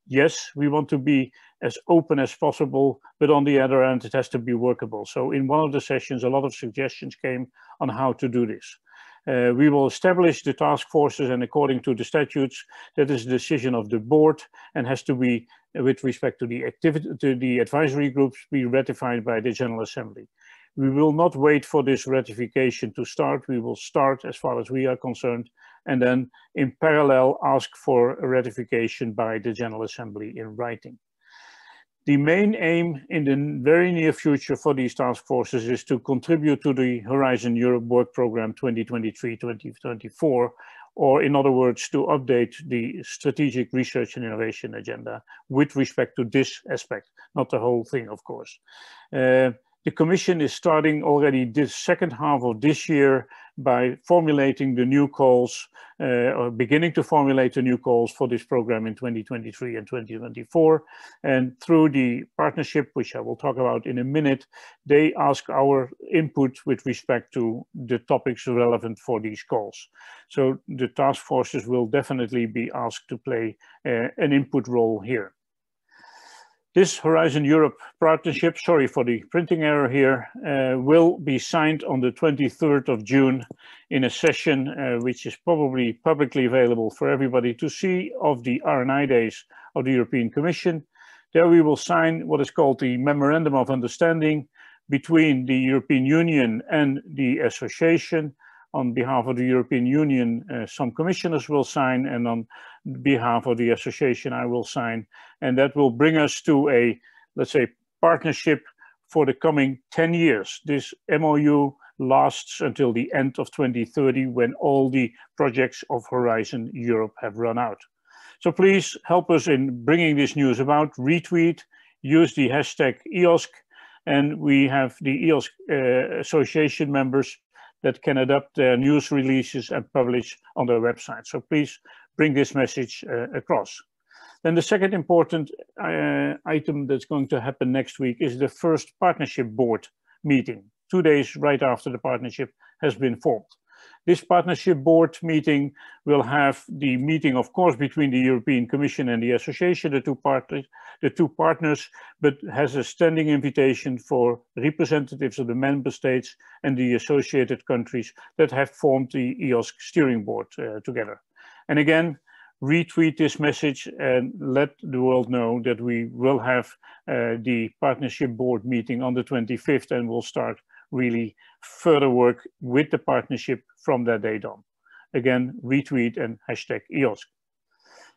Yes, we want to be as open as possible, but on the other hand, it has to be workable. So in one of the sessions, a lot of suggestions came on how to do this. We will establish the task forces, and according to the statutes, that is the decision of the board and has to be, with respect to the activity, to the advisory groups, be ratified by the General Assembly. We will not wait for this ratification to start. We will start as far as we are concerned, and then in parallel ask for a ratification by the General Assembly in writing. The main aim in the very near future for these task forces is to contribute to the Horizon Europe Work Programme 2023-2024, or in other words, to update the strategic research and innovation agenda with respect to this aspect, not the whole thing, of course. The Commission is starting already this second half of this year by formulating the new calls, or beginning to formulate the new calls for this program in 2023 and 2024. And through the partnership, which I will talk about in a minute, they ask our input with respect to the topics relevant for these calls. So the task forces will definitely be asked to play an input role here. This Horizon Europe partnership, sorry for the printing error here, will be signed on the 23rd of June in a session which is probably publicly available for everybody to see, of the R&I days of the European Commission. There we will sign what is called the Memorandum of Understanding between the European Union and the association. On behalf of the European Union, some commissioners will sign, and on behalf of the association, I will sign. And that will bring us to a, let's say, partnership for the coming 10 years. This MOU lasts until the end of 2030, when all the projects of Horizon Europe have run out. So please help us in bringing this news about. Retweet, use the hashtag EOSC, and we have the EOSC association members that can adapt their news releases and publish on their website. So please bring this message across. Then the second important item that's going to happen next week is the first partnership board meeting, 2 days right after the partnership has been formed. This partnership board meeting will have the meeting, of course, between the European Commission and the association, the two partners, but has a standing invitation for representatives of the member states and the associated countries that have formed the EOSC steering board together. And again, retweet this message and let the world know that we will have the partnership board meeting on the 25th, and we'll start really further work with the partnership from that date on. Again, retweet and hashtag EOSC.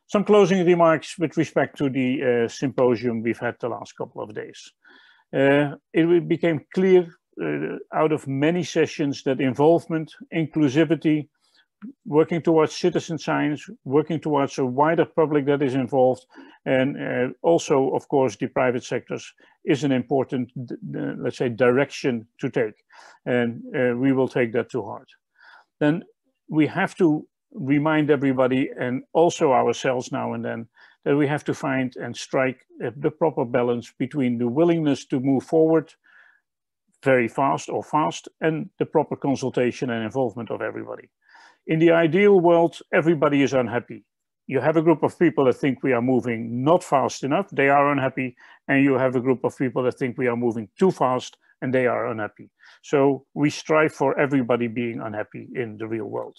Some closing remarks with respect to the symposium we've had the last couple of days. It became clear out of many sessions that involvement, inclusivity, working towards citizen science, working towards a wider public that is involved, and also, of course, the private sectors is an important, let's say, direction to take. And we will take that to heart. Then we have to remind everybody, and also ourselves now and then, that we have to find and strike the proper balance between the willingness to move forward, very fast or fast, and the proper consultation and involvement of everybody. In the ideal world, everybody is unhappy. You have a group of people that think we are moving not fast enough, they are unhappy, and you have a group of people that think we are moving too fast, and they are unhappy. So we strive for everybody being unhappy in the real world.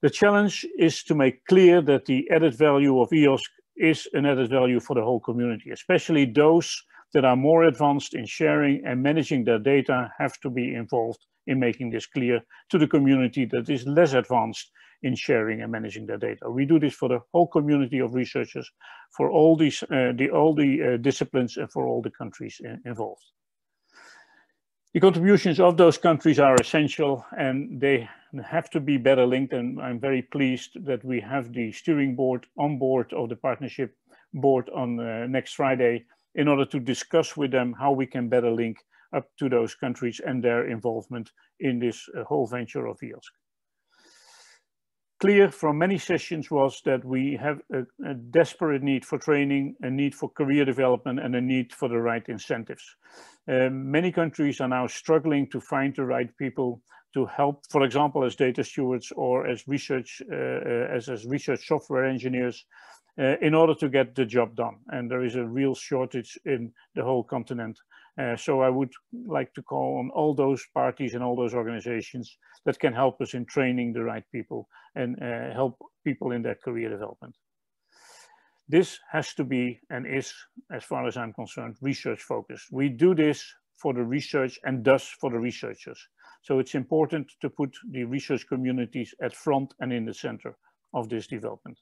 The challenge is to make clear that the added value of EOSC is an added value for the whole community, especially those that are more advanced in sharing and managing their data have to be involved in making this clear to the community that is less advanced in sharing and managing their data. We do this for the whole community of researchers, for all these disciplines and for all the countries involved. The contributions of those countries are essential and they have to be better linked, and I'm very pleased that we have the steering board on board of the partnership board on next Friday in order to discuss with them how we can better link up to those countries and their involvement in this whole venture of EOSC. Clear from many sessions was that we have a desperate need for training, a need for career development, and a need for the right incentives. Many countries are now struggling to find the right people to help, for example, as data stewards or as research software engineers, in order to get the job done. And there is a real shortage in the whole continent. So I would like to call on all those parties and all those organizations that can help us in training the right people and help people in their career development. This has to be and is, as far as I'm concerned, research focused. We do this for the research and thus for the researchers. So it's important to put the research communities at front and in the center of this development.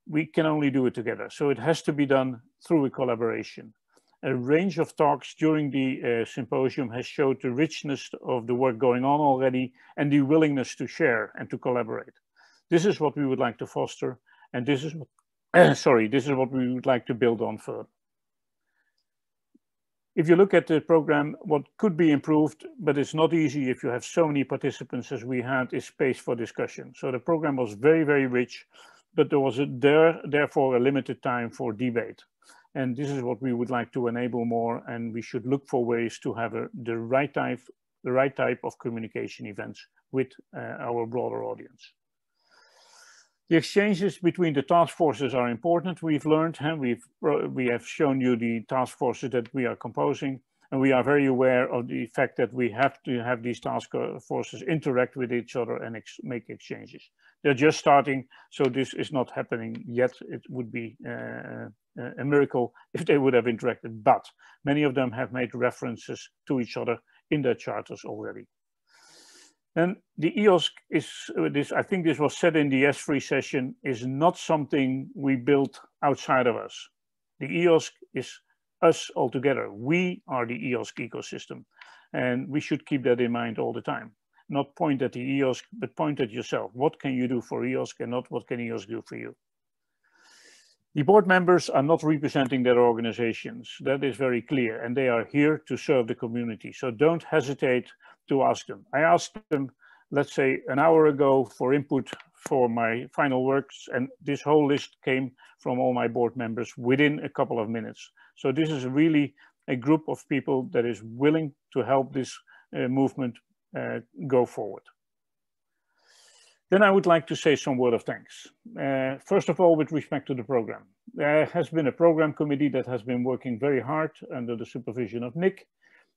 We can only do it together. So it has to be done through a collaboration. A range of talks during the symposium has showed the richness of the work going on already and the willingness to share and to collaborate. This is what we would like to foster, and this is what, this is what we would like to build on further. If you look at the program, what could be improved, but it's not easy if you have so many participants as we had, is space for discussion. So the program was very, very rich, but there was therefore a limited time for debate. And this is what we would like to enable more, and we should look for ways to have the right type of communication events with our broader audience. The exchanges between the task forces are important. We've learned, and we have shown you the task forces that we are composing, and we are very aware of the fact that we have to have these task forces interact with each other and make exchanges. They're just starting, so this is not happening yet. It would be a miracle if they would have interacted, but many of them have made references to each other in their charters already. And the EOSC is, I think this was said in the S3 session, is not something we built outside of us. The EOSC is us all together. We are the EOSC ecosystem, and we should keep that in mind all the time. Not point at the EOSC, but point at yourself. What can you do for EOSC and not what can EOSC do for you? The board members are not representing their organizations. That is very clear, and they are here to serve the community. So don't hesitate to ask them. I asked them, let's say, an hour ago for input for my final works, and this whole list came from all my board members within a couple of minutes. So this is really a group of people that is willing to help this movement go forward. Then I would like to say some word of thanks. First of all, with respect to the program. There has been a program committee that has been working very hard under the supervision of Nick.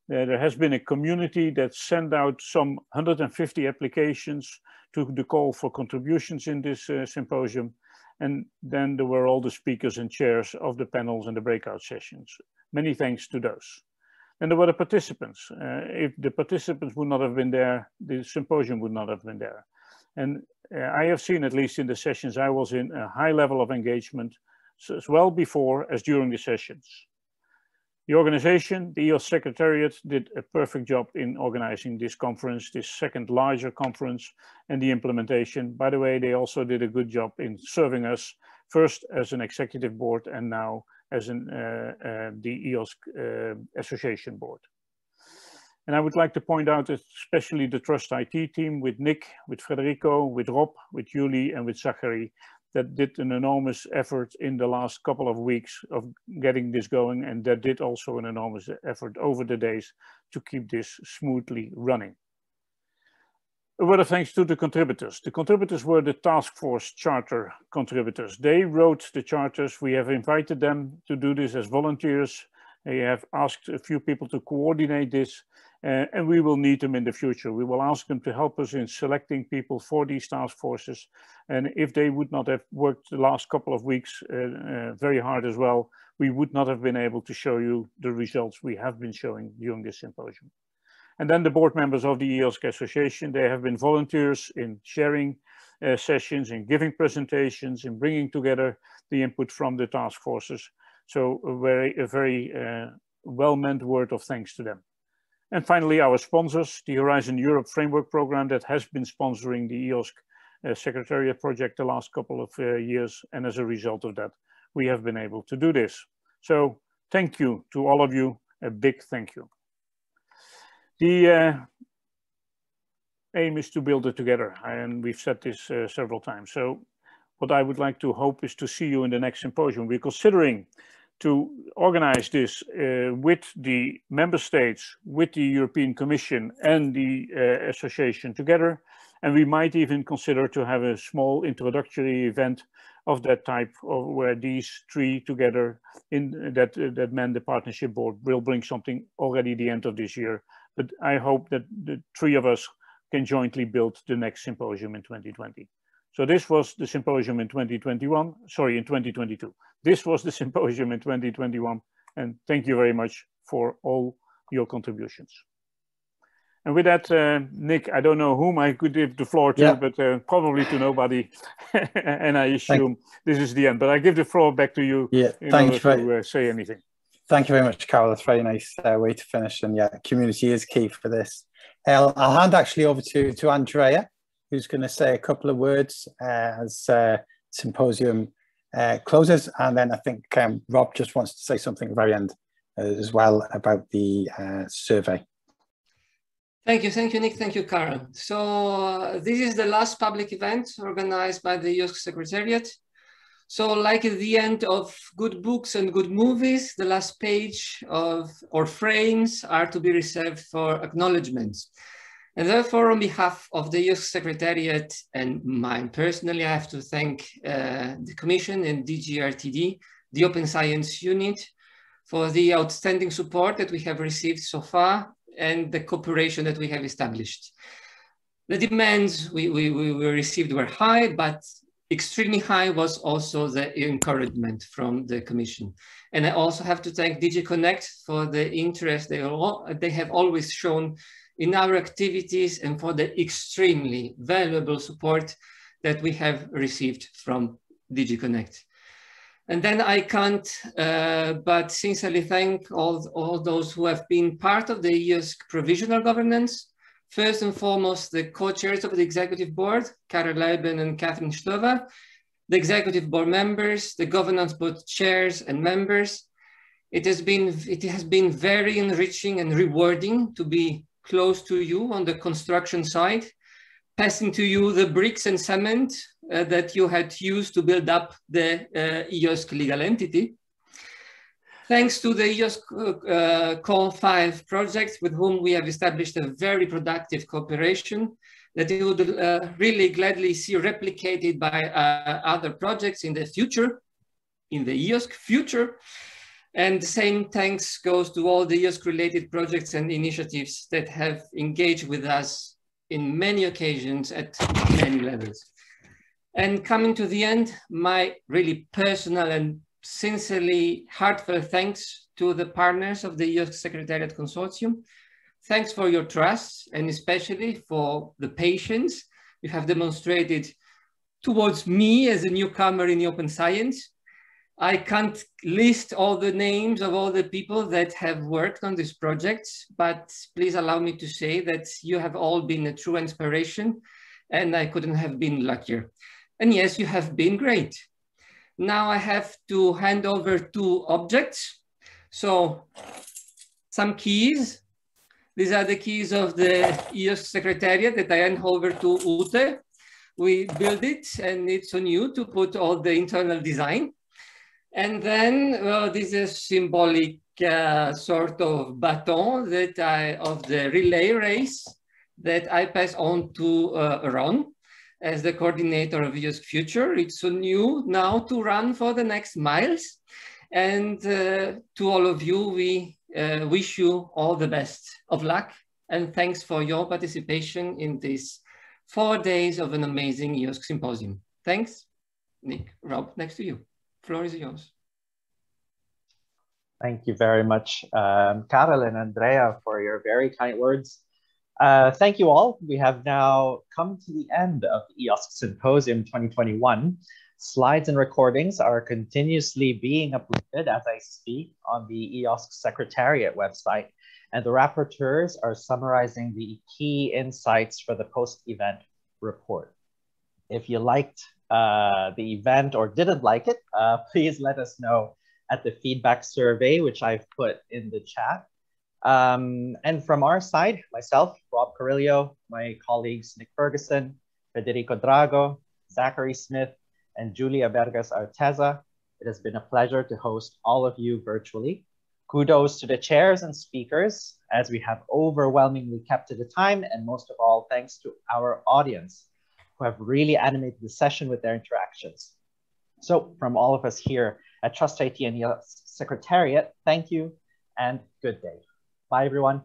There has been a community that sent out some 150 applications to the call for contributions in this symposium. And then there were all the speakers and chairs of the panels and the breakout sessions. Many thanks to those. And there were the participants. If the participants would not have been there, the symposium would not have been there. And I have seen, at least in the sessions I was in, a high level of engagement, so as well before as during the sessions. The organization, the EOSC Secretariat, did a perfect job in organizing this conference, this second larger conference, and the implementation. By the way, they also did a good job in serving us, first as an executive board and now as the EOSC Association Board. And I would like to point out especially the Trust IT team with Nick, with Federico, with Rob, with Julie, and with Zachary. that did an enormous effort in the last couple of weeks of getting this going, and that did also an enormous effort over the days to keep this smoothly running. A word of thanks to the contributors. The contributors were the task force charter contributors. They wrote the charters. We have invited them to do this as volunteers. They have asked a few people to coordinate this, and we will need them in the future. We will ask them to help us in selecting people for these task forces. And if they would not have worked the last couple of weeks very hard as well, we would not have been able to show you the results we have been showing during this symposium. And then the board members of the EOSC Association, they have been volunteers in sharing sessions, in giving presentations, in bringing together the input from the task forces. So a very well-meant word of thanks to them. And finally, our sponsors, the Horizon Europe Framework Program that has been sponsoring the EOSC Secretariat project the last couple of years. And as a result of that, we have been able to do this. So thank you to all of you, a big thank you. The aim is to build it together, and we've said this several times. So what I would like to hope is to see you in the next symposium. We're considering to organize this with the member states, with the European Commission and the association together. And we might even consider to have a small introductory event of that type, where these three together that man the partnership board will bring something already the end of this year. But I hope that the three of us can jointly build the next symposium in 2020. So this was the symposium in 2021, sorry, in 2022. This was the symposium in 2021. And thank you very much for all your contributions. And with that, Nick, I don't know whom I could give the floor to, but probably to nobody. And I assume this is the end. But I give the floor back to you in order to say anything. Thank you very much, Karel. That's a very nice way to finish. And yeah, community is key for this. I'll hand actually over to Andrea, who's going to say a couple of words as symposium closes. And then I think Rob just wants to say something at the very end as well about the survey. Thank you, Nick. Thank you, Karel. So this is the last public event organized by the EOSC Secretariat. So like at the end of good books and good movies, the last page or frames are to be reserved for acknowledgements. And therefore, on behalf of the EOSC Secretariat and mine personally, I have to thank the Commission and DGRTD, the Open Science Unit, for the outstanding support that we have received so far and the cooperation that we have established. The demands we received were high, but extremely high was also the encouragement from the Commission. And I also have to thank DG Connect for the interest they have always shown in our activities and for the extremely valuable support that we have received from DG Connect. And then I can't but sincerely thank all those who have been part of the EOSC provisional governance. First and foremost, the co-chairs of the executive board, Karel Luyben and Catherine Stover, the executive board members, the governance board chairs and members. It has been very enriching and rewarding to be close to you on the construction side, passing to you the bricks and cement that you had used to build up the EOSC legal entity. Thanks to the EOSC Call 5 project, with whom we have established a very productive cooperation that you would really gladly see replicated by other projects in the future, in the EOSC Future. And the same thanks goes to all the EOSC related projects and initiatives that have engaged with us in many occasions at many levels. And coming to the end, my really personal and sincerely heartfelt thanks to the partners of the EOSC Secretariat Consortium. Thanks for your trust and especially for the patience you have demonstrated towards me as a newcomer in open science. I can't list all the names of all the people that have worked on this project, but please allow me to say that you have all been a true inspiration and I couldn't have been luckier. And yes, you have been great. Now I have to hand over 2 objects. So some keys. These are the keys of the EOSC Secretariat that I hand over to Ute. we build it, and it's on you to put all the internal design. And then this is symbolic sort of baton that of the relay race that I pass on to Ron as the coordinator of EOSC Future. It's on you now to run for the next miles. And to all of you, we wish you all the best of luck. And thanks for your participation in this 4 days of an amazing EOSC Symposium. Thanks. Nick, Rob, next to you. Floor is yours. Thank you very much, Karel and Andrea, for your very kind words. Thank you all. We have now come to the end of the EOSC Symposium 2021. Slides and recordings are continuously being uploaded as I speak on the EOSC Secretariat website, and the rapporteurs are summarizing the key insights for the post-event report. If you liked the event or didn't like it, please let us know at the feedback survey, which I've put in the chat. And from our side, myself, Rob Carrillo, my colleagues, Nick Ferguson, Federico Drago, Zachary Smith, and Julia Bergas Arteza, it has been a pleasure to host all of you virtually. Kudos to the chairs and speakers, as we have overwhelmingly kept to the time, and most of all, thanks to our audience, who have really animated the session with their interactions. So from all of us here at Trust IT and EOSC Secretariat, thank you and good day. Bye, everyone.